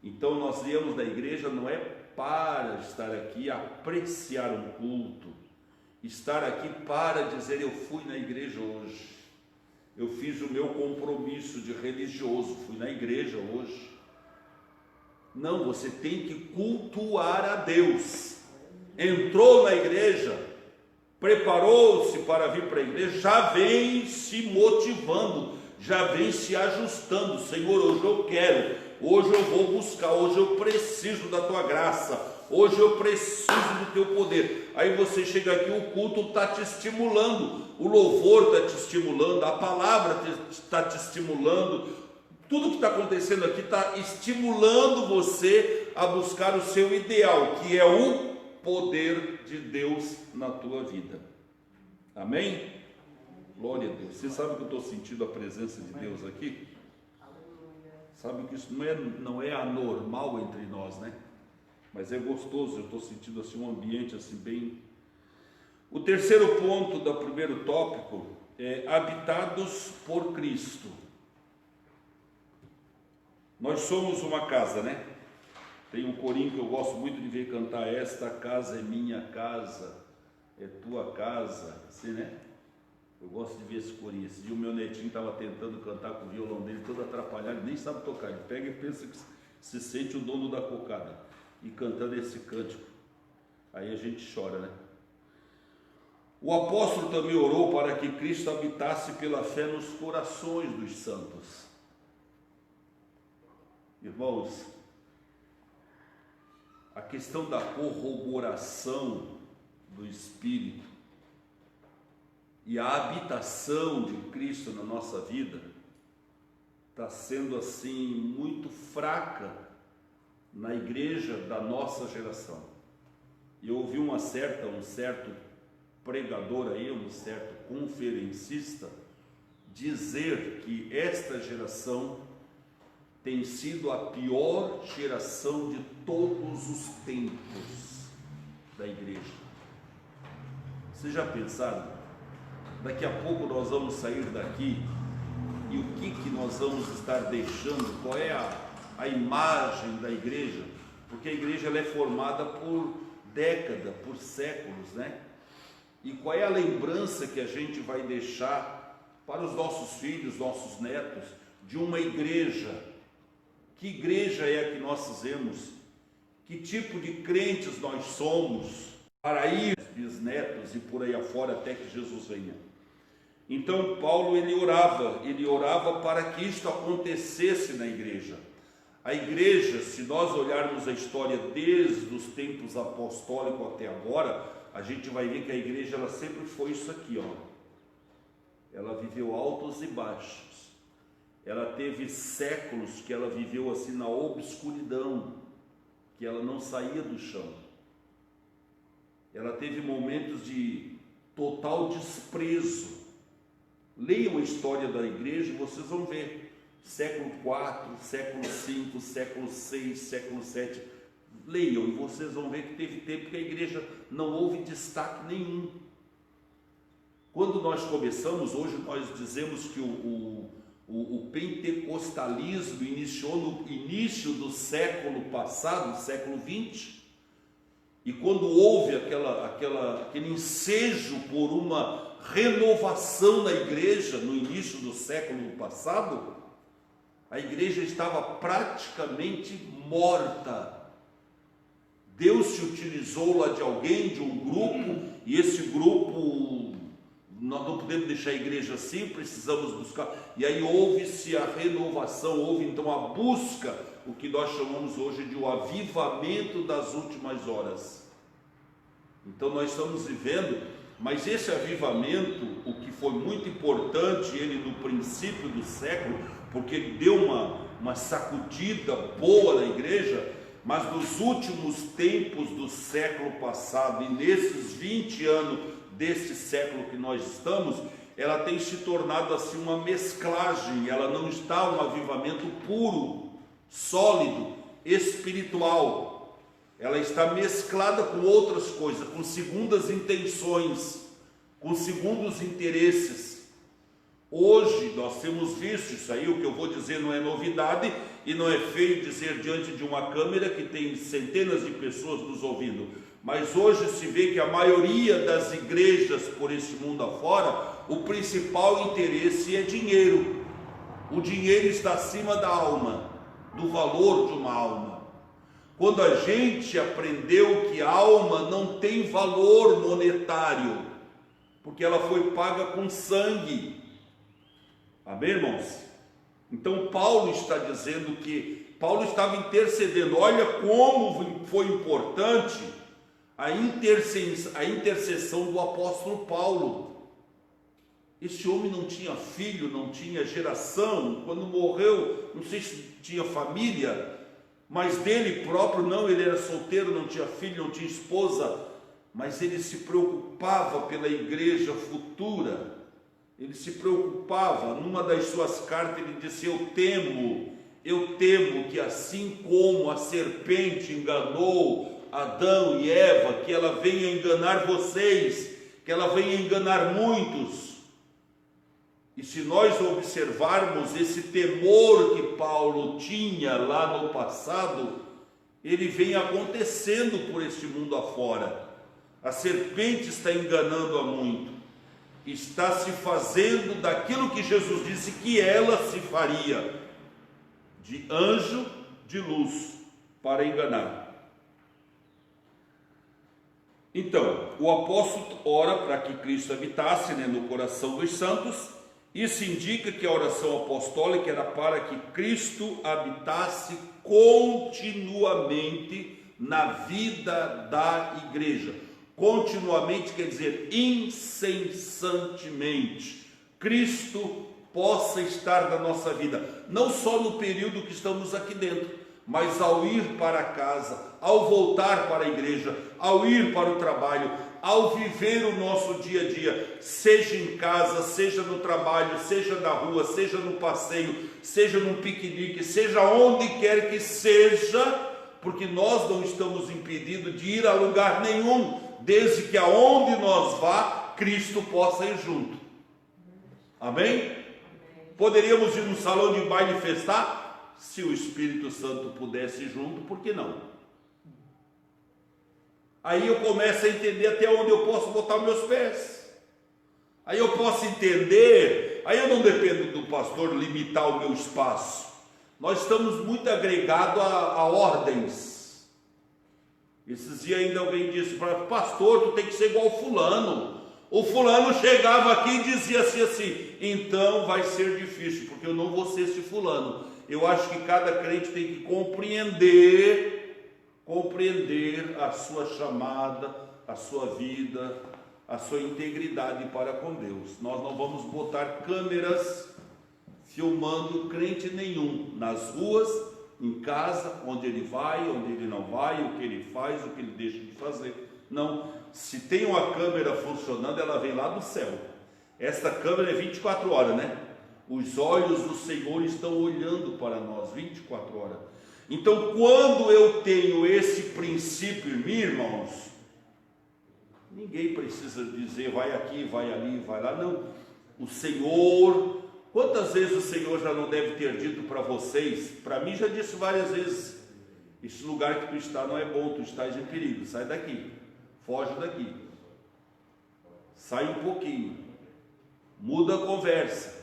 Então nós viemos da igreja não é para estar aqui apreciar um culto, estar aqui para dizer: eu fui na igreja hoje, eu fiz o meu compromisso de religioso, fui na igreja hoje. Não, você tem que cultuar a Deus. Entrou na igreja, preparou-se para vir para a igreja, já vem se motivando, já vem se ajustando. Senhor, hoje eu quero, hoje eu vou buscar, hoje eu preciso da tua graça, hoje eu preciso do teu poder. Aí você chega aqui, o culto está te estimulando, o louvor está te estimulando, a palavra está te estimulando, tudo que está acontecendo aqui está estimulando você a buscar o seu ideal, que é o poder de Deus na tua vida. Amém? Glória a Deus. Você sabe que eu estou sentindo a presença de Deus aqui? Sabe que isso não é anormal entre nós, né? Mas é gostoso. Eu estou sentindo assim um ambiente assim bem. O terceiro ponto do primeiro tópico é habitados por Cristo. Nós somos uma casa, né? Tem um corinho que eu gosto muito de ver cantar: esta casa é minha casa, é tua casa, assim, né? Eu gosto de ver esse corinho. Esse dia o meu netinho estava tentando cantar com o violão dele todo atrapalhado, ele nem sabe tocar, ele pega e pensa que se sente o dono da cocada, e cantando esse cântico, aí a gente chora, né? O apóstolo também orou para que Cristo habitasse pela fé nos corações dos santos. Irmãos, a questão da corroboração do Espírito e a habitação de Cristo na nossa vida está sendo assim muito fraca na igreja da nossa geração. E eu ouvi um certo pregador aí, um certo conferencista dizer que esta geração tem sido a pior geração de todos os tempos da igreja. Vocês já pensaram? Daqui a pouco nós vamos sair daqui e o que nós vamos estar deixando? Qual é a imagem da igreja? Porque a igreja ela é formada por décadas, por séculos, né? E qual é a lembrança que a gente vai deixar para os nossos filhos, nossos netos, de uma igreja? Que igreja é a que nós fizemos? Que tipo de crentes nós somos? Para ir, bisnetos e por aí afora até que Jesus venha. Então Paulo ele orava para que isto acontecesse na igreja. A igreja, se nós olharmos a história desde os tempos apostólicos até agora, a gente vai ver que a igreja ela sempre foi isso aqui, ó. Ela viveu altos e baixos. Ela teve séculos que ela viveu assim na obscuridão, que ela não saía do chão. Ela teve momentos de total desprezo. Leiam a história da igreja e vocês vão ver. Século IV, século V, século VI, século VII. Leiam e vocês vão ver que teve tempo que a igreja não houve destaque nenhum. Quando nós começamos, hoje nós dizemos que o pentecostalismo iniciou no início do século passado, século XX, e quando houve aquele ensejo por uma renovação na igreja no início do século passado, a igreja estava praticamente morta. Deus se utilizou lá de alguém, de um grupo, e esse grupo, nós não podemos deixar a igreja assim, precisamos buscar, e aí houve-se a renovação, houve então a busca, o que nós chamamos hoje de o avivamento das últimas horas. Então nós estamos vivendo, mas esse avivamento, o que foi muito importante, ele no princípio do século, porque ele deu uma sacudida boa na igreja, mas nos últimos tempos do século passado, e nesses 20 anos desse século que nós estamos, ela tem se tornado assim uma mesclagem, ela não está um avivamento puro, sólido, espiritual, ela está mesclada com outras coisas, com segundas intenções, com segundos interesses. Hoje nós temos visto isso aí, o que eu vou dizer não é novidade, e não é feio dizer diante de uma câmera que tem centenas de pessoas nos ouvindo, mas hoje se vê que a maioria das igrejas por esse mundo afora, o principal interesse é dinheiro. O dinheiro está acima da alma, do valor de uma alma. Quando a gente aprendeu que a alma não tem valor monetário, porque ela foi paga com sangue. Amém, irmãos? Então Paulo está dizendo que Paulo estava intercedendo. Olha como foi importante a intercessão do apóstolo Paulo. Esse homem não tinha filho, não tinha geração, quando morreu, não sei se tinha família, mas dele próprio não, ele era solteiro, não tinha filho, não tinha esposa, mas ele se preocupava pela igreja futura, ele se preocupava. Numa das suas cartas ele disse: eu temo que assim como a serpente enganou Adão e Eva, que ela venha enganar vocês, que ela venha enganar muitos. E se nós observarmos esse temor que Paulo tinha lá no passado, ele vem acontecendo por este mundo afora. A serpente está enganando a muito, está se fazendo daquilo que Jesus disse que ela se faria, de anjo de luz, para enganar. Então, o apóstolo ora para que Cristo habitasse no coração dos santos. Isso indica que a oração apostólica era para que Cristo habitasse continuamente na vida da igreja. Continuamente quer dizer incessantemente. Cristo possa estar na nossa vida, não só no período que estamos aqui dentro, mas ao ir para casa, ao voltar para a igreja, ao ir para o trabalho, ao viver o nosso dia a dia, seja em casa, seja no trabalho, seja na rua, seja no passeio, seja num piquenique, seja onde quer que seja, porque nós não estamos impedidos de ir a lugar nenhum, desde que aonde nós vá, Cristo possa ir junto. Amém? Poderíamos ir no salão de baile festar? Se o Espírito Santo pudesse ir junto, por que não? Aí eu começo a entender até onde eu posso botar meus pés. Aí eu posso entender, aí eu não dependo do pastor limitar o meu espaço. Nós estamos muito agregados a ordens. Esses dias ainda alguém disse para mim: pastor, tu tem que ser igual o fulano. O fulano chegava aqui e dizia assim, então vai ser difícil, porque eu não vou ser esse fulano. Eu acho que cada crente tem que compreender a sua chamada, a sua vida, a sua integridade para com Deus. Nós não vamos botar câmeras filmando crente nenhum nas ruas, em casa, onde ele vai, onde ele não vai, o que ele faz, o que ele deixa de fazer. Não, se tem uma câmera funcionando, ela vem lá do céu. Esta câmera é 24 horas, né? Os olhos do Senhor estão olhando para nós 24 horas. Então, quando eu tenho esse princípio, irmãos, ninguém precisa dizer vai aqui, vai ali, vai lá. Não, o Senhor, quantas vezes o Senhor já não deve ter dito para vocês? Para mim já disse várias vezes: esse lugar que tu está não é bom, tu estás em perigo, sai daqui, foge daqui, sai um pouquinho, muda a conversa.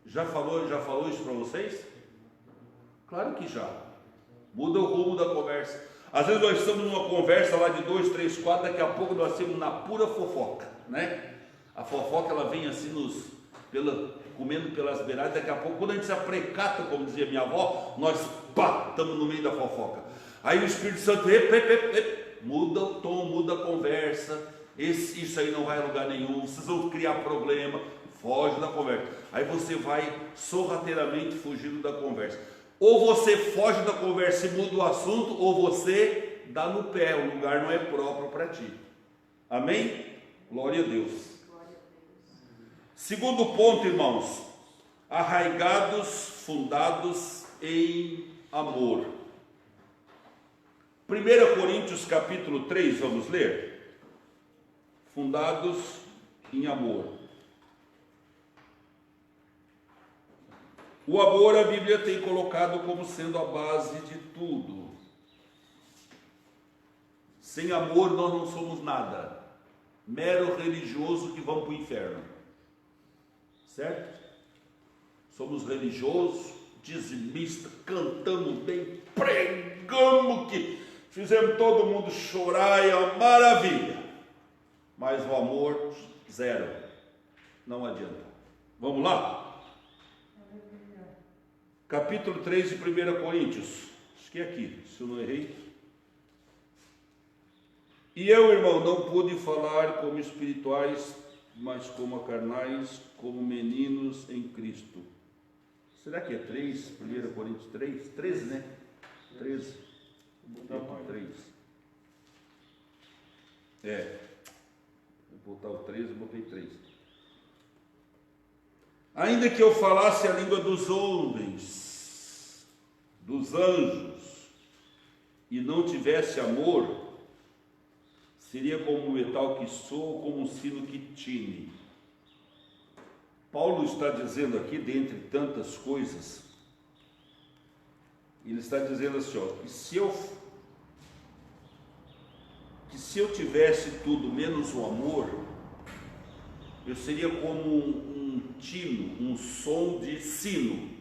Já falou isso para vocês? Claro que já. Muda o rumo da conversa. Às vezes nós estamos numa conversa lá de 2, 3, 4, daqui a pouco nós estamos na pura fofoca, né? A fofoca ela vem assim comendo pelas beiradas, daqui a pouco, quando a gente se aprecata, como dizia minha avó, nós estamos no meio da fofoca. Aí o Espírito Santo muda o tom, muda a conversa, isso aí não vai a lugar nenhum, vocês vão criar problema, foge da conversa. Aí você vai sorrateiramente fugindo da conversa. Ou você foge da conversa e muda o assunto, ou você dá no pé, o lugar não é próprio para ti. Amém? Glória a Deus. Segundo ponto, irmãos, arraigados, fundados em amor. 1 Coríntios capítulo 3, vamos ler? Fundados em amor. O amor a Bíblia tem colocado como sendo a base de tudo. Sem amor nós não somos nada. Mero religioso que vão para o inferno. Certo? Somos religiosos, dizimistas, cantamos bem, pregamos que fizemos todo mundo chorar, é uma maravilha. Mas o amor, zero. Não adianta. Vamos lá? Capítulo 3 de 1 Coríntios. Acho que é aqui, se eu não errei. E eu, irmão, não pude falar como espirituais, mas como carnais, como meninos em Cristo. Será que é 3? 1 Coríntios 3? 13, né? 13. Vou botar 3. Vou botar o 13, eu botei 3. Ainda que eu falasse a língua dos homens, dos anjos, e não tivesse amor, seria como um metal que soa ou como um sino que tine. Paulo está dizendo aqui, dentre tantas coisas, ele está dizendo assim, que se eu tivesse tudo menos o amor, eu seria como um tino, um som de sino.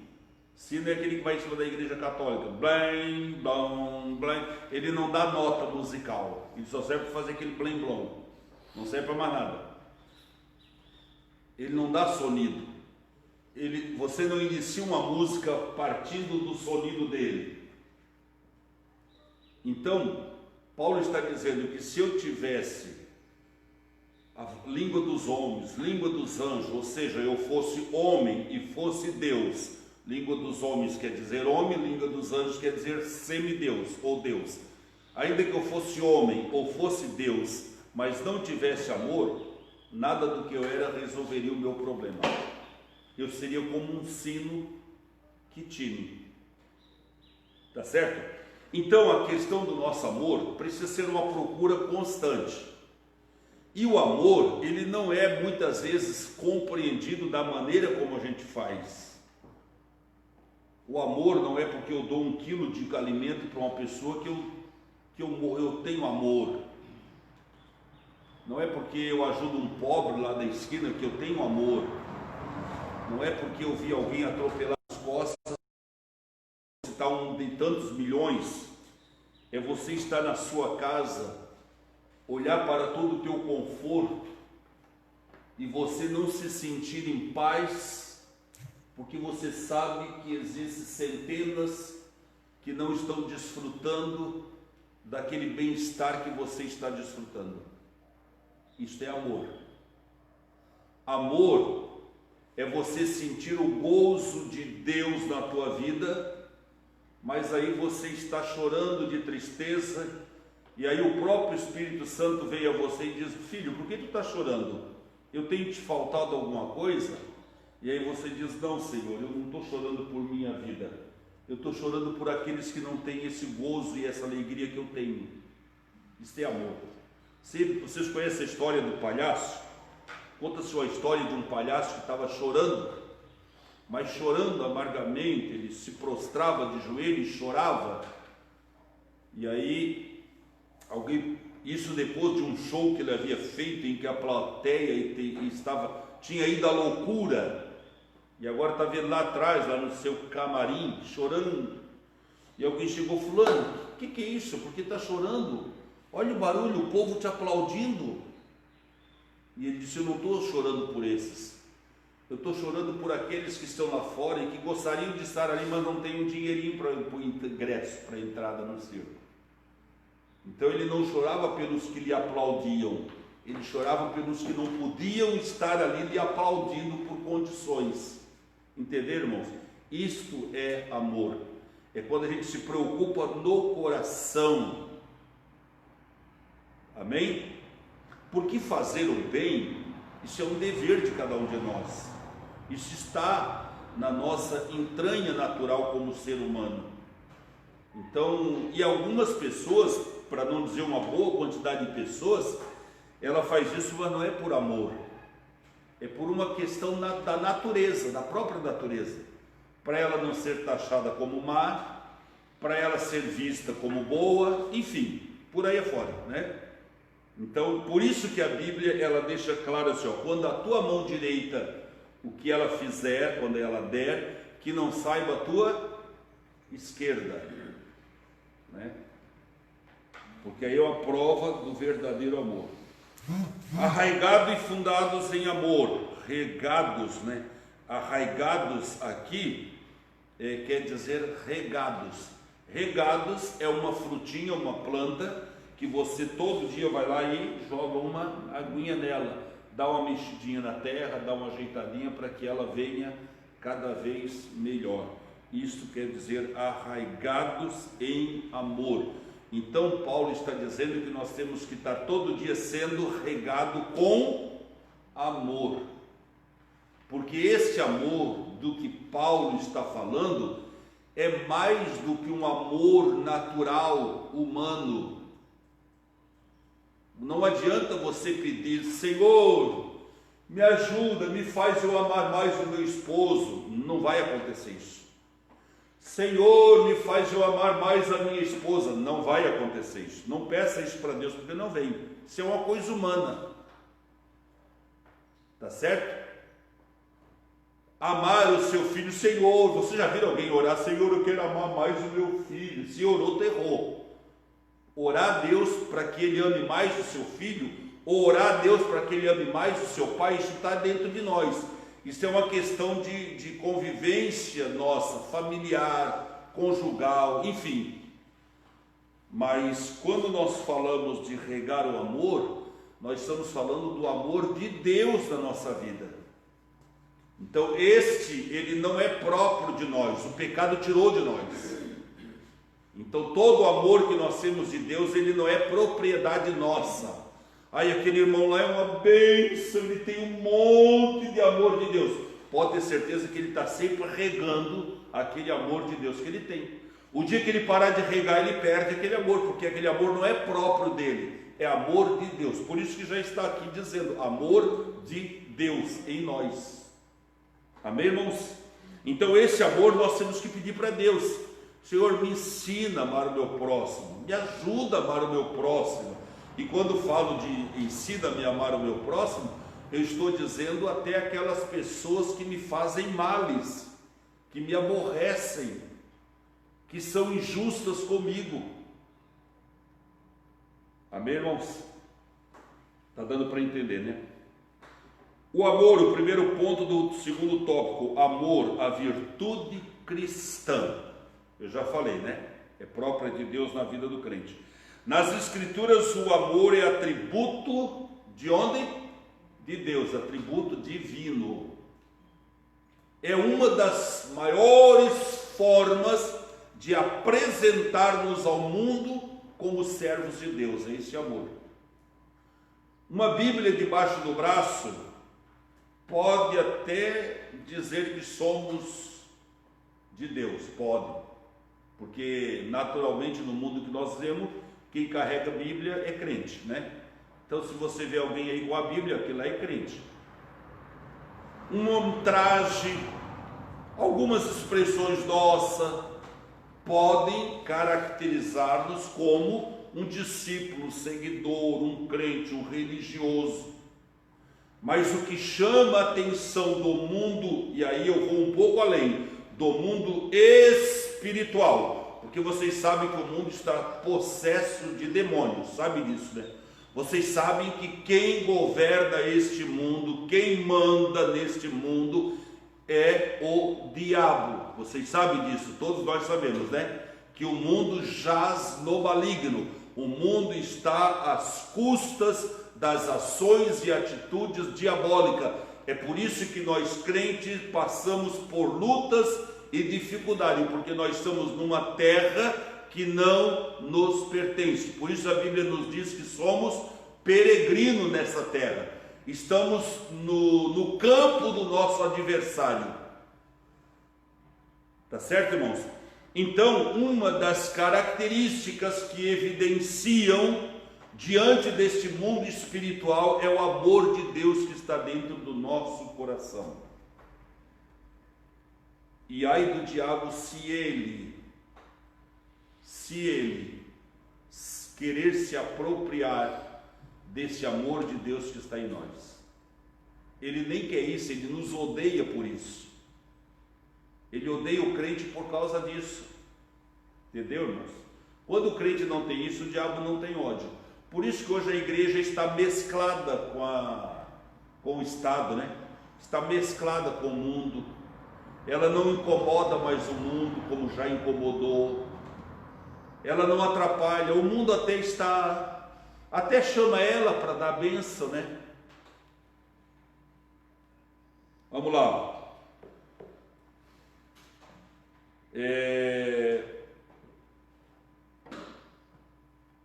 Sino é aquele que vai em cima da igreja católica. Blam, blam, blam. Ele não dá nota musical. Ele só serve para fazer aquele blam, blam. Não serve para mais nada. Ele não dá sonido. Você não inicia uma música partindo do sonido dele. Então, Paulo está dizendo que se eu tivesse a língua dos homens, língua dos anjos, ou seja, eu fosse homem e fosse Deus. Língua dos homens quer dizer homem, língua dos anjos quer dizer semideus ou Deus. Ainda que eu fosse homem ou fosse Deus, mas não tivesse amor, nada do que eu era resolveria o meu problema. Eu seria como um sino que tine. Tá certo? Então a questão do nosso amor precisa ser uma procura constante. E o amor, ele não é muitas vezes compreendido da maneira como a gente faz. O amor não é porque eu dou 1 quilo de alimento para uma pessoa que eu tenho amor. Não é porque eu ajudo um pobre lá da esquina que eu tenho amor. Não é porque eu vi alguém atropelar as costas, está de tantos milhões. É você estar na sua casa, olhar para todo o teu conforto e você não se sentir em paz, porque você sabe que existem centenas que não estão desfrutando daquele bem-estar que você está desfrutando. Isto é amor. Amor é você sentir o gozo de Deus na tua vida, mas aí você está chorando de tristeza, e aí o próprio Espírito Santo veio a você e diz: filho, por que tu está chorando? Eu tenho te faltado alguma coisa? E aí você diz: não, Senhor, eu não estou chorando por minha vida, eu estou chorando por aqueles que não têm esse gozo e essa alegria que eu tenho. Isso é amor. Vocês conhecem a história do palhaço? Conta-se uma história de um palhaço que estava chorando, mas chorando amargamente. Ele se prostrava de joelhos e chorava. E aí, isso depois de um show que ele havia feito, em que a plateia tinha ido à loucura, e agora está vendo lá atrás, lá no seu camarim, chorando. E alguém chegou: fulano, o que é isso? Por que está chorando? Olha o barulho, o povo te aplaudindo. E ele disse: eu não estou chorando por esses, eu estou chorando por aqueles que estão lá fora e que gostariam de estar ali, mas não têm um dinheirinho para o ingresso, para a entrada no circo. Então ele não chorava pelos que lhe aplaudiam, ele chorava pelos que não podiam estar ali lhe aplaudindo por condições. Entenderam, irmãos? Isto é amor. É quando a gente se preocupa no coração. Amém? Porque fazer o bem, isso é um dever de cada um de nós. Isso está na nossa entranha natural como ser humano. Então, e algumas pessoas, para não dizer uma boa quantidade de pessoas, ela faz isso, mas não é por amor. É por uma questão da natureza, da própria natureza. Para ela não ser taxada como má, para ela ser vista como boa, enfim, por aí afora, né? Então, por isso que a Bíblia, ela deixa claro assim, ó: quando a tua mão direita, o que ela fizer, quando ela der, que não saiba a tua esquerda, né? Porque aí é uma prova do verdadeiro amor. Arraigados e fundados em amor, regados, né? Arraigados aqui quer dizer regados. Regados é uma frutinha, uma planta, que você todo dia vai lá e joga uma aguinha nela, dá uma mexidinha na terra, dá uma ajeitadinha para que ela venha cada vez melhor. Isto quer dizer arraigados em amor. Então Paulo está dizendo que nós temos que estar todo dia sendo regado com amor, porque este amor do que Paulo está falando é mais do que um amor natural, humano. Não adianta você pedir: Senhor, me ajuda, me faz eu amar mais o meu esposo. Não vai acontecer isso. Senhor, me faz eu amar mais a minha esposa. Não vai acontecer isso. Não peça isso para Deus, porque não vem. Isso é uma coisa humana. Tá certo? Amar o seu filho. Senhor, você já viu alguém orar: Senhor, eu quero amar mais o meu filho? Se orou, tu errou. Orar a Deus para que ele ame mais o seu filho, ou orar a Deus para que ele ame mais o seu pai, isso está dentro de nós. Isso é uma questão de convivência nossa, familiar, conjugal, enfim. Mas quando nós falamos de regar o amor, nós estamos falando do amor de Deus na nossa vida. Então ele não é próprio de nós, o pecado tirou de nós. Então todo o amor que nós temos de Deus, ele não é propriedade nossa. Aí aquele irmão lá é uma bênção, ele tem um monte de amor de Deus. Pode ter certeza que ele está sempre regando aquele amor de Deus que ele tem. O dia que ele parar de regar, ele perde aquele amor, porque aquele amor não é próprio dele, é amor de Deus. Por isso que já está aqui dizendo, amor de Deus em nós. Amém, irmãos? Então esse amor nós temos que pedir para Deus. Senhor, me ensina a amar o meu próximo, me ajuda a amar o meu próximo. E quando falo de ensina-me a amar o meu próximo, eu estou dizendo até aquelas pessoas que me fazem males, que me aborrecem, que são injustas comigo. Amém, irmãos? Está dando para entender, né? O amor, o primeiro ponto do segundo tópico, amor, a virtude cristã. Eu já falei, né? É própria de Deus na vida do crente. Nas Escrituras, o amor é atributo de onde? De Deus, atributo divino. É uma das maiores formas de apresentar-nos ao mundo como servos de Deus, é esse amor. Uma Bíblia debaixo do braço pode até dizer que somos de Deus, pode, porque naturalmente no mundo que nós vivemos, quem carrega a Bíblia é crente, né? Então, se você vê alguém aí com a Bíblia, aquele lá é crente. Um traje, algumas expressões nossas podem caracterizar-nos como um discípulo, um seguidor, um crente, um religioso. Mas o que chama a atenção do mundo, e aí eu vou um pouco além, do mundo espiritual, porque vocês sabem que o mundo está possesso de demônios, sabe disso, né? Vocês sabem que quem governa este mundo, quem manda neste mundo é o diabo. Vocês sabem disso, todos nós sabemos, né? Que o mundo jaz no maligno, o mundo está às custas das ações e atitudes diabólicas. É por isso que nós crentes passamos por lutas e dificuldades, porque nós estamos numa terra que não nos pertence. Por isso a Bíblia nos diz que somos peregrinos nessa terra. Estamos no campo do nosso adversário. Tá certo, irmãos? Então, uma das características que evidenciam diante deste mundo espiritual é o amor de Deus que está dentro do nosso coração. E ai do diabo se ele querer se apropriar desse amor de Deus que está em nós. Ele nem quer isso, ele nos odeia por isso. Ele odeia o crente por causa disso. Entendeu, irmãos? Quando o crente não tem isso, o diabo não tem ódio. Por isso que hoje a igreja está mesclada com o Estado, né? Está mesclada com o mundo. Ela não incomoda mais o mundo como já incomodou. Ela não atrapalha. O mundo até chama ela para dar bênção, né? Vamos lá.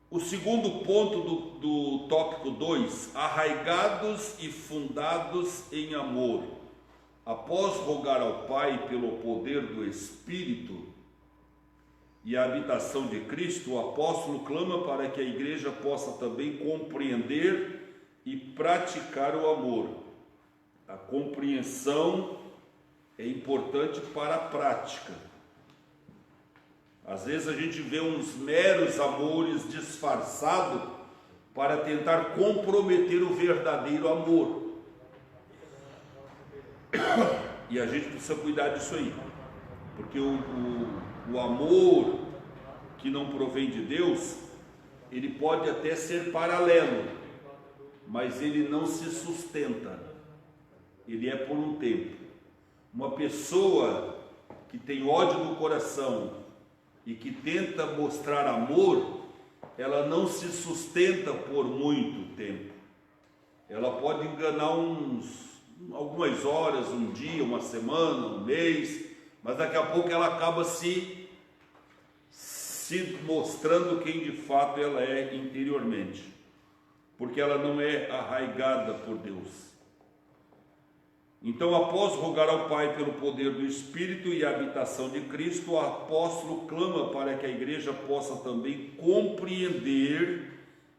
O segundo ponto do tópico 2, arraigados e fundados em amor. Após rogar ao Pai pelo poder do Espírito e a habitação de Cristo, o apóstolo clama para que a igreja possa também compreender e praticar o amor. A compreensão é importante para a prática. Às vezes a gente vê uns meros amores disfarçados para tentar comprometer o verdadeiro amor. E a gente precisa cuidar disso aí, porque o amor que não provém de Deus, ele pode até ser paralelo, mas ele não se sustenta, ele é por um tempo. Uma pessoa que tem ódio no coração e que tenta mostrar amor, ela não se sustenta por muito tempo. Ela pode enganar algumas horas, um dia, uma semana, um mês, mas daqui a pouco ela acaba se mostrando quem de fato ela é interiormente, porque ela não é arraigada por Deus. Então, após rogar ao Pai pelo poder do Espírito e a habitação de Cristo, o apóstolo clama para que a igreja possa também compreender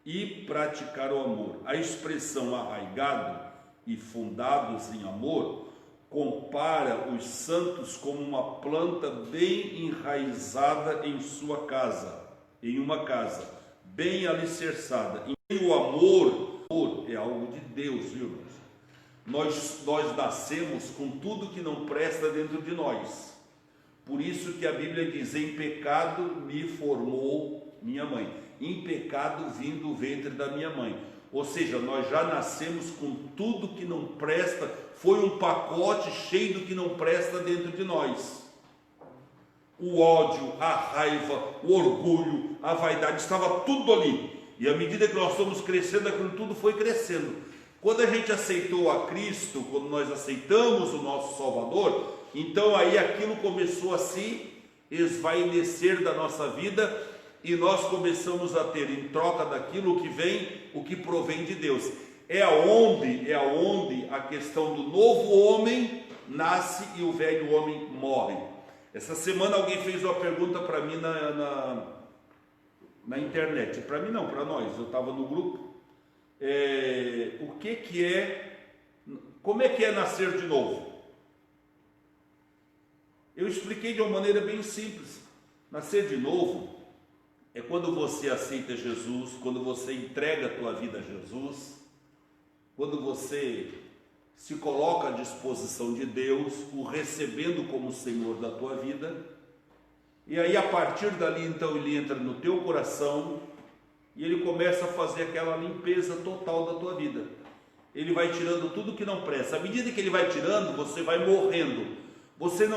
e praticar o amor. A expressão arraigado e fundados em amor compara os santos como uma planta bem enraizada em sua casa, em uma casa bem alicerçada. E o amor é algo de Deus, viu, irmãos? Nós nascemos com tudo que não presta dentro de nós. Por isso que a Bíblia diz: em pecado me formou minha mãe, em pecado vim do ventre da minha mãe. Ou seja, nós já nascemos com tudo que não presta, foi um pacote cheio do que não presta dentro de nós. O ódio, a raiva, o orgulho, a vaidade, estava tudo ali. E à medida que nós fomos crescendo, aquilo tudo foi crescendo. Quando a gente aceitou a Cristo, quando nós aceitamos o nosso Salvador, então aí aquilo começou a se esvainecer da nossa vida, e nós começamos a ter em troca daquilo que vem, o que provém de Deus. É aonde a questão do novo homem nasce e o velho homem morre. Essa semana alguém fez uma pergunta para mim na internet. Para mim não, para nós. Eu estava no grupo. Como é que é nascer de novo? Eu expliquei de uma maneira bem simples. Nascer de novo é quando você aceita Jesus, quando você entrega a tua vida a Jesus, quando você se coloca à disposição de Deus, o recebendo como Senhor da tua vida, e aí a partir dali então ele entra no teu coração e ele começa a fazer aquela limpeza total da tua vida. Ele vai tirando tudo que não presta. À medida que ele vai tirando, você vai morrendo. Você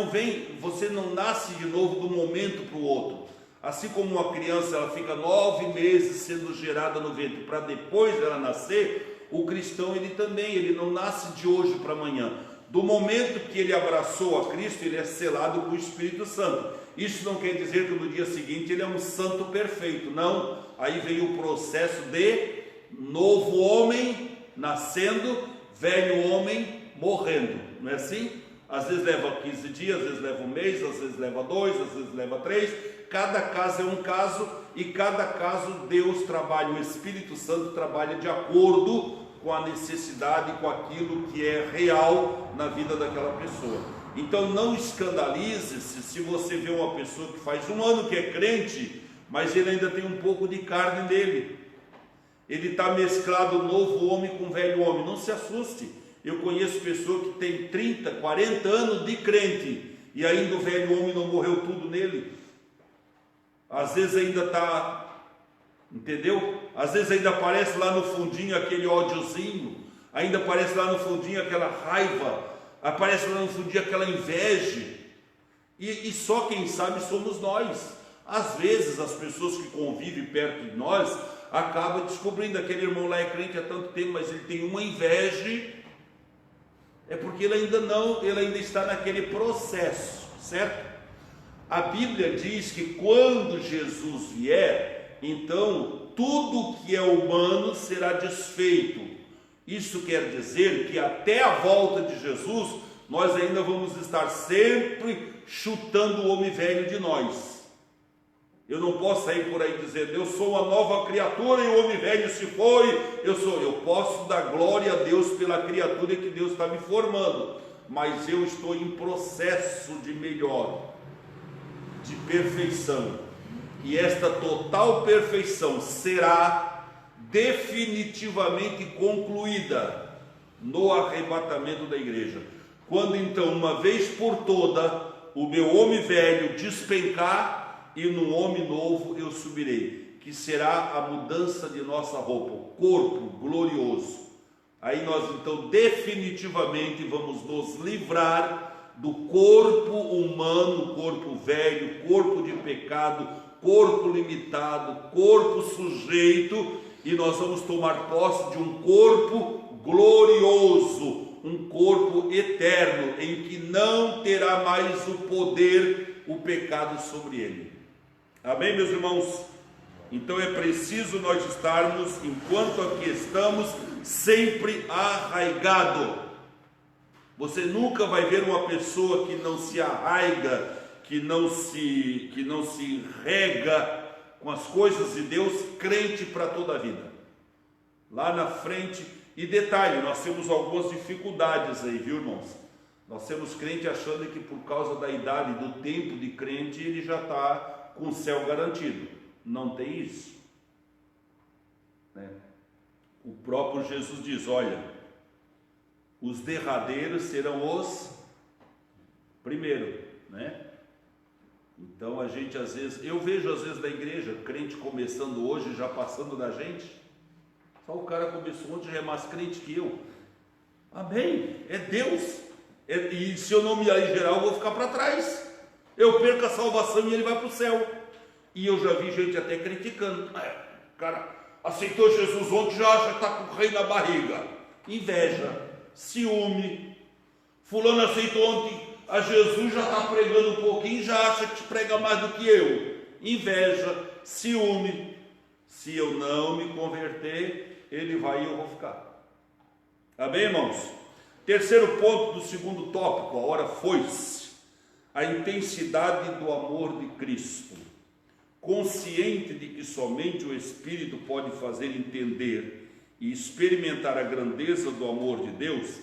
não nasce de novo de um momento para o outro. Assim como uma criança, ela fica 9 meses sendo gerada no ventre para depois ela nascer, o cristão ele não nasce de hoje para amanhã. Do momento que ele abraçou a Cristo, ele é selado com o Espírito Santo. Isso não quer dizer que no dia seguinte ele é um santo perfeito, não. Aí vem o processo de novo homem nascendo, velho homem morrendo, não é assim? Às vezes leva 15 dias, às vezes leva um mês, às vezes leva 2, às vezes leva 3. Cada caso é um caso, e cada caso Deus trabalha, o Espírito Santo trabalha de acordo com a necessidade, com aquilo que é real na vida daquela pessoa. Então não escandalize-se se você vê uma pessoa que faz 1 ano que é crente, mas ele ainda tem um pouco de carne nele. Ele está mesclado novo homem com velho homem. Não se assuste. Eu conheço pessoa que tem 30, 40 anos de crente e ainda o velho homem não morreu tudo nele. Às vezes ainda está, entendeu? Às vezes ainda aparece lá no fundinho aquele ódiozinho, ainda aparece lá no fundinho aquela raiva, aparece lá no fundinho aquela inveja, e só quem sabe somos nós. Às vezes as pessoas que convivem perto de nós acabam descobrindo, aquele irmão lá é crente há tanto tempo, mas ele tem uma inveja, é porque ele ainda está naquele processo, certo? A Bíblia diz que quando Jesus vier, então tudo que é humano será desfeito. Isso quer dizer que até a volta de Jesus, nós ainda vamos estar sempre chutando o homem velho de nós. Eu não posso sair por aí dizendo, eu sou uma nova criatura e o homem velho se foi. Eu posso dar glória a Deus pela criatura que Deus está me formando, mas eu estou em processo de melhor, de perfeição, e esta total perfeição será definitivamente concluída no arrebatamento da igreja, quando então uma vez por toda o meu homem velho despencar e no homem novo eu subirei, que será a mudança de nossa roupa, o corpo glorioso. Aí nós então definitivamente vamos nos livrar do corpo humano, corpo velho, corpo de pecado, corpo limitado, corpo sujeito, e nós vamos tomar posse de um corpo glorioso, um corpo eterno, em que não terá mais o poder, o pecado sobre ele. Amém, meus irmãos? Então é preciso nós estarmos, enquanto aqui estamos, sempre arraigado. Você nunca vai ver uma pessoa que não se arraiga, que não se rega com as coisas de Deus, crente para toda a vida. Lá na frente, e detalhe, nós temos algumas dificuldades aí, viu, irmãos? Nós temos crente achando que por causa da idade, do tempo de crente, ele já está com o céu garantido. Não tem isso, né? O próprio Jesus diz, olha, os derradeiros serão os primeiros, né? Então a gente às vezes, eu vejo às vezes da igreja, crente começando hoje, já passando da gente. Só o cara começou ontem, já é mais crente que eu. Amém? É Deus. E se eu não me geral, eu vou ficar para trás. Eu perco a salvação e ele vai para o céu. E eu já vi gente até criticando. Cara, aceitou Jesus ontem, já está com o rei na barriga. Inveja, ciúme. Fulano aceitou ontem a Jesus, já está pregando um pouquinho, já acha que prega mais do que eu. Inveja, ciúme. Se eu não me converter, ele vai e eu vou ficar. Amém, irmãos? Terceiro ponto do segundo tópico, a hora foi-se. A intensidade do amor de Cristo. Consciente de que somente o Espírito pode fazer entender e experimentar a grandeza do amor de Deus,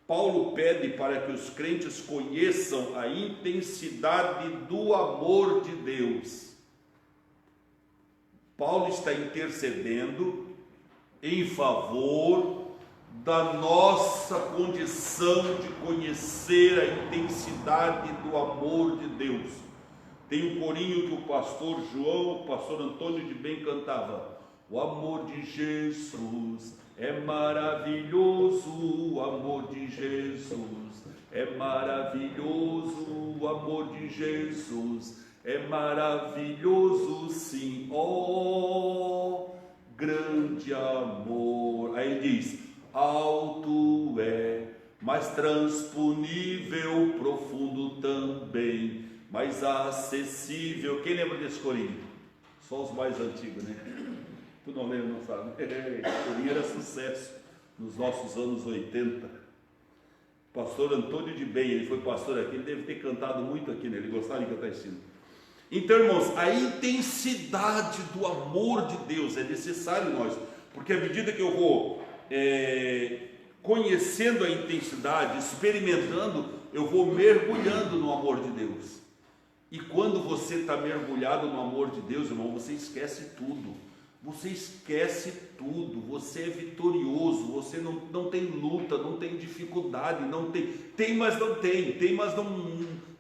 Paulo pede para que os crentes conheçam a intensidade do amor de Deus. Paulo está intercedendo em favor da nossa condição de conhecer a intensidade do amor de Deus. Tem um corinho que o pastor João, o pastor Antônio de Bem cantava: o amor de Jesus é maravilhoso, o amor de Jesus é maravilhoso, o amor de Jesus é maravilhoso, sim, oh, grande amor. Aí diz: alto é, mas transponível, profundo também, mais acessível. Quem lembra desse corinho? Só os mais antigos, né? Tu não lembra, não sabe? Esse corinho era sucesso nos nossos anos 80. Pastor Antônio de Bem, ele foi pastor aqui, ele deve ter cantado muito aqui, né? Ele gostava de cantar esse hino. Então, irmãos, a intensidade do amor de Deus é necessário nós, porque à medida que eu vou conhecendo a intensidade, experimentando, eu vou mergulhando no amor de Deus. E quando você está mergulhado no amor de Deus, irmão, você esquece tudo. Você esquece tudo, você é vitorioso, você não tem luta, não tem dificuldade, não tem, mas não tem, mas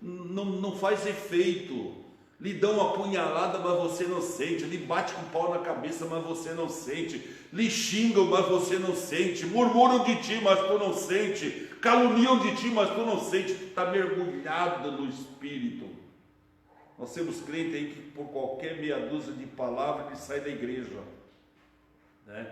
não faz efeito. Lhe dão uma punhalada, mas você não sente. Lhe bate com o pau na cabeça, mas você não sente. Lhe xingam, mas você não sente. Murmuram de ti, mas tu não sente. Caluniam de ti, mas tu não sente. Tu está mergulhado no Espírito. Nós temos crente aí que por qualquer meia dúzia de palavras ele sai da igreja, né?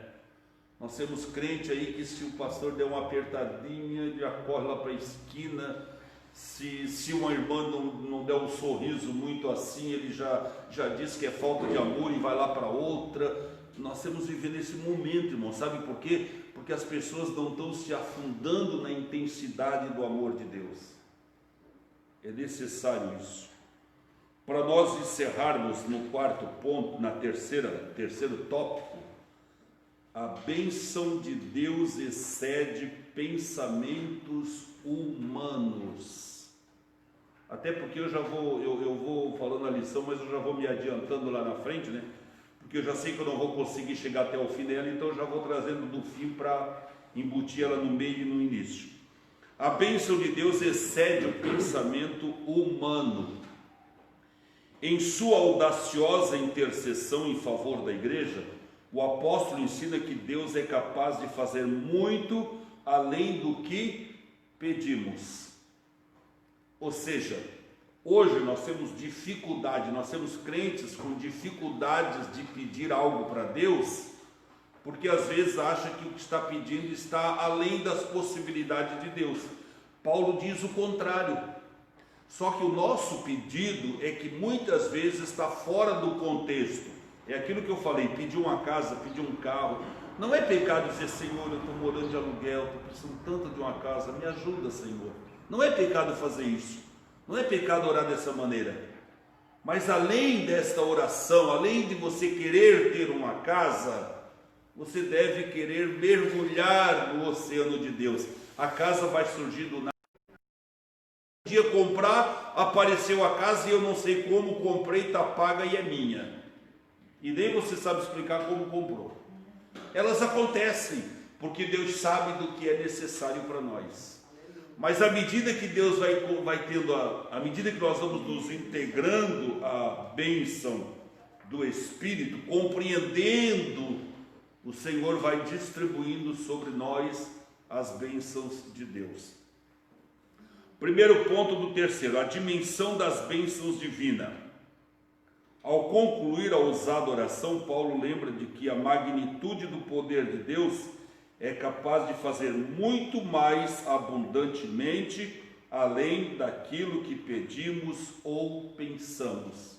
Nós temos crente aí que se o pastor der uma apertadinha, já corre lá para a esquina. Se uma irmã não der um sorriso muito assim, ele já diz que é falta de amor e vai lá para outra. Nós temos vivendo esse momento, irmão. Sabe por quê? Porque as pessoas não estão se afundando na intensidade do amor de Deus. É necessário isso. Para nós encerrarmos no quarto ponto, na terceiro tópico, a bênção de Deus excede pensamentos humanos. Até porque eu vou falando a lição, mas eu já vou me adiantando lá na frente, né? Porque eu já sei que eu não vou conseguir chegar até o fim dela, então eu já vou trazendo do fim para embutir ela no meio e no início. A bênção de Deus excede o pensamento humano. Em sua audaciosa intercessão em favor da igreja, o apóstolo ensina que Deus é capaz de fazer muito além do que pedimos. Ou seja, hoje nós temos dificuldade, nós temos crentes com dificuldades de pedir algo para Deus, porque às vezes acha que o que está pedindo está além das possibilidades de Deus. Paulo diz o contrário. Só que o nosso pedido é que muitas vezes está fora do contexto. É aquilo que eu falei: pedir uma casa, pedir um carro. Não é pecado dizer: Senhor, eu estou morando de aluguel, estou precisando tanto de uma casa, me ajuda, Senhor. Não é pecado fazer isso. Não é pecado orar dessa maneira. Mas além desta oração, além de você querer ter uma casa, você deve querer mergulhar no oceano de Deus. A casa vai surgir do nada. Um dia comprar, apareceu a casa e eu não sei como comprei, está paga e é minha. E nem você sabe explicar como comprou. Elas acontecem, porque Deus sabe do que é necessário para nós. Mas à medida que Deus vai tendo, à medida que nós vamos nos integrando à bênção do Espírito, compreendendo, o Senhor vai distribuindo sobre nós as bênçãos de Deus. Primeiro ponto do terceiro, a dimensão das bênçãos divinas. Ao concluir a ousada oração, Paulo lembra de que a magnitude do poder de Deus é capaz de fazer muito mais abundantemente, além daquilo que pedimos ou pensamos.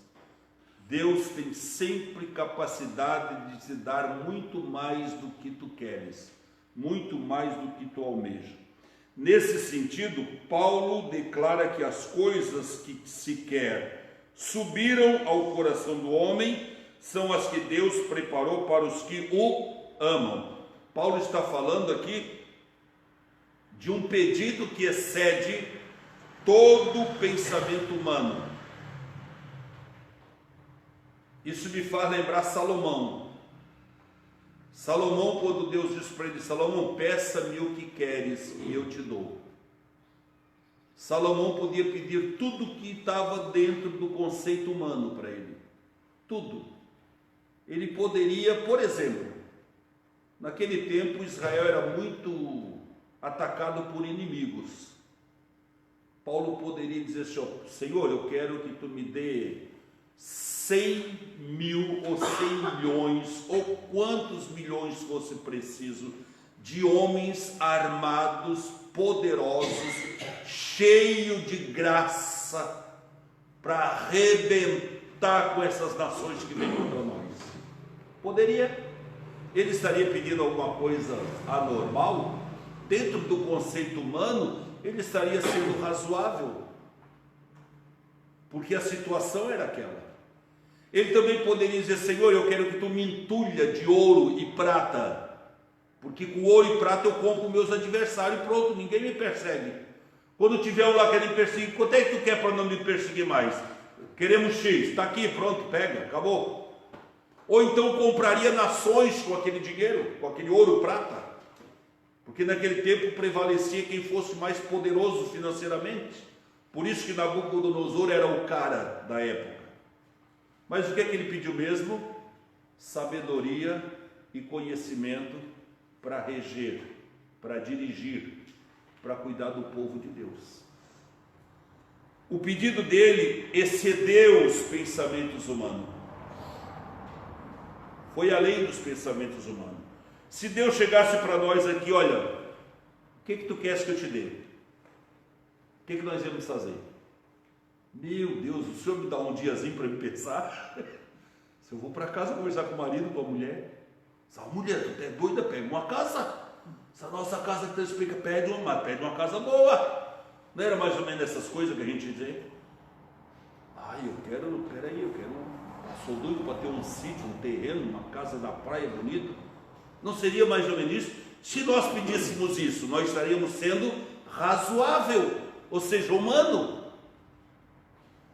Deus tem sempre capacidade de te dar muito mais do que tu queres, muito mais do que tu almeja. Nesse sentido, Paulo declara que as coisas que se quer subiram ao coração do homem são as que Deus preparou para os que o amam. Paulo está falando aqui de um pedido que excede todo o pensamento humano. Isso me faz lembrar Salomão. Salomão, quando Deus disse para ele: Salomão, peça-me o que queres e eu te dou. Salomão podia pedir tudo que estava dentro do conceito humano para ele. Tudo. Ele poderia, por exemplo, naquele tempo Israel era muito atacado por inimigos. Paulo poderia dizer assim: Senhor, eu quero que tu me dê 100 mil ou 100 milhões, ou quantos milhões fosse preciso, de homens armados, poderosos, cheios de graça, para arrebentar com essas nações que vêm contra nós. Poderia. Ele estaria pedindo alguma coisa anormal? Dentro do conceito humano, ele estaria sendo razoável, porque a situação era aquela. Ele também poderia dizer: Senhor, eu quero que tu me entulha de ouro e prata, porque com ouro e prata eu compro meus adversários e pronto, ninguém me persegue. Quando tiver um lá querendo me perseguir, quanto é que tu quer para não me perseguir mais? Queremos X, está aqui, pronto, pega, acabou. Ou então compraria nações com aquele dinheiro, com aquele ouro e prata, porque naquele tempo prevalecia quem fosse mais poderoso financeiramente. Por isso que Nabucodonosor era o cara da época. Mas o que é que ele pediu mesmo? Sabedoria e conhecimento para reger, para dirigir, para cuidar do povo de Deus. O pedido dele excedeu os pensamentos humanos. Foi além dos pensamentos humanos. Se Deus chegasse para nós aqui: olha, o que tu queres que eu te dê? O que nós íamos fazer? Meu Deus, o senhor me dá um diazinho para me pensar? Se eu vou para casa conversar com o marido, com a mulher, essa mulher, tu é doida, pega uma casa. Essa nossa casa que tu explica, pede uma casa boa. Não era mais ou menos essas coisas que a gente dizia? Sou doido para ter um sítio, um terreno, uma casa na praia bonita. Não seria mais ou menos isso? Se nós pedíssemos isso, nós estaríamos sendo razoável, ou seja, humano.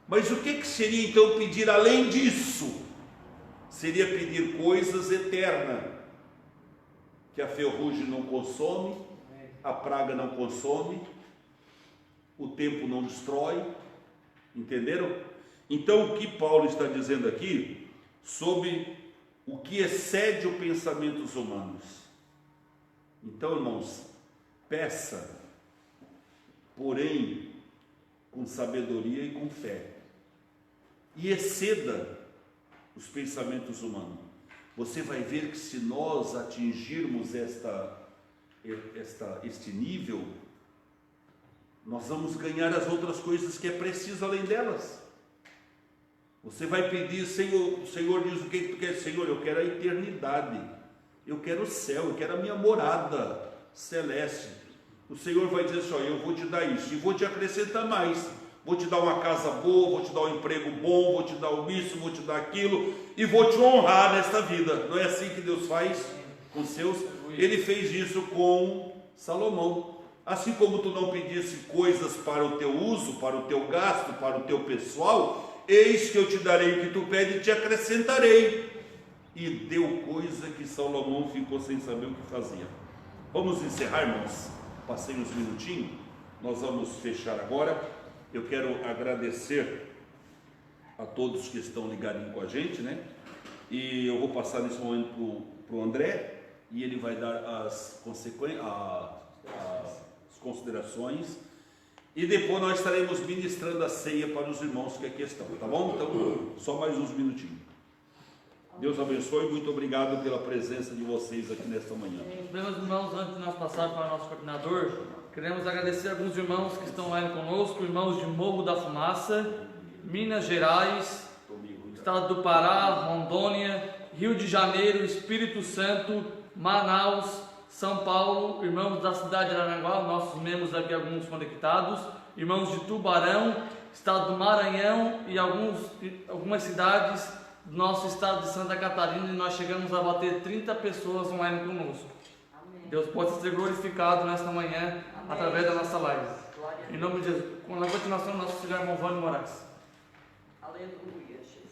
Mas o que seria então pedir além disso? Seria pedir coisas eternas, que a ferrugem não consome, a praga não consome, o tempo não destrói. Entenderam? Então o que Paulo está dizendo aqui, sobre o que excede os pensamentos humanos. Então, irmãos, peça, porém com sabedoria e com fé, e exceda os pensamentos humanos. Você vai ver que se nós atingirmos este nível, nós vamos ganhar as outras coisas que é preciso além delas. Você vai pedir: Senhor, o Senhor diz: o que tu quer? Senhor, eu quero a eternidade, eu quero o céu, eu quero a minha morada celeste. O Senhor vai dizer assim: eu vou te dar isso e vou te acrescentar mais. Vou te dar uma casa boa, vou te dar um emprego bom, vou te dar isso, vou te dar aquilo, e vou te honrar nesta vida. Não é assim que Deus faz com seus? Ele fez isso com Salomão. Assim como tu não pedisse coisas para o teu uso, para o teu gasto, para o teu pessoal, eis que eu te darei o que tu pede e te acrescentarei. E deu coisa que Salomão ficou sem saber o que fazia. Vamos encerrar, irmãos. Passei uns minutinhos, nós vamos fechar agora. Eu quero agradecer a todos que estão ligadinhos com a gente, né? E eu vou passar nesse momento para o André, e ele vai dar as considerações. E depois nós estaremos ministrando a ceia para os irmãos que aqui estão, tá bom? Então, só mais uns minutinhos. Deus abençoe e muito obrigado pela presença de vocês aqui nesta manhã. Meus irmãos, antes de nós passarmos para o nosso coordenador, queremos agradecer a alguns irmãos que estão lá conosco, irmãos de Morro da Fumaça, Minas Gerais, Estado do Pará, Rondônia, Rio de Janeiro, Espírito Santo, Manaus, São Paulo, irmãos da cidade de Araranguá, nossos membros aqui, alguns conectados, irmãos de Tubarão, Estado do Maranhão e algumas cidades do nosso estado de Santa Catarina, e nós chegamos a bater 30 pessoas online conosco. Amém. Deus pode ser glorificado nesta manhã, Amém. através da nossa live. Glória a Em nome de Jesus. Na continuação, nosso senhor irmão Vânia Moraes. Aleluia, Jesus.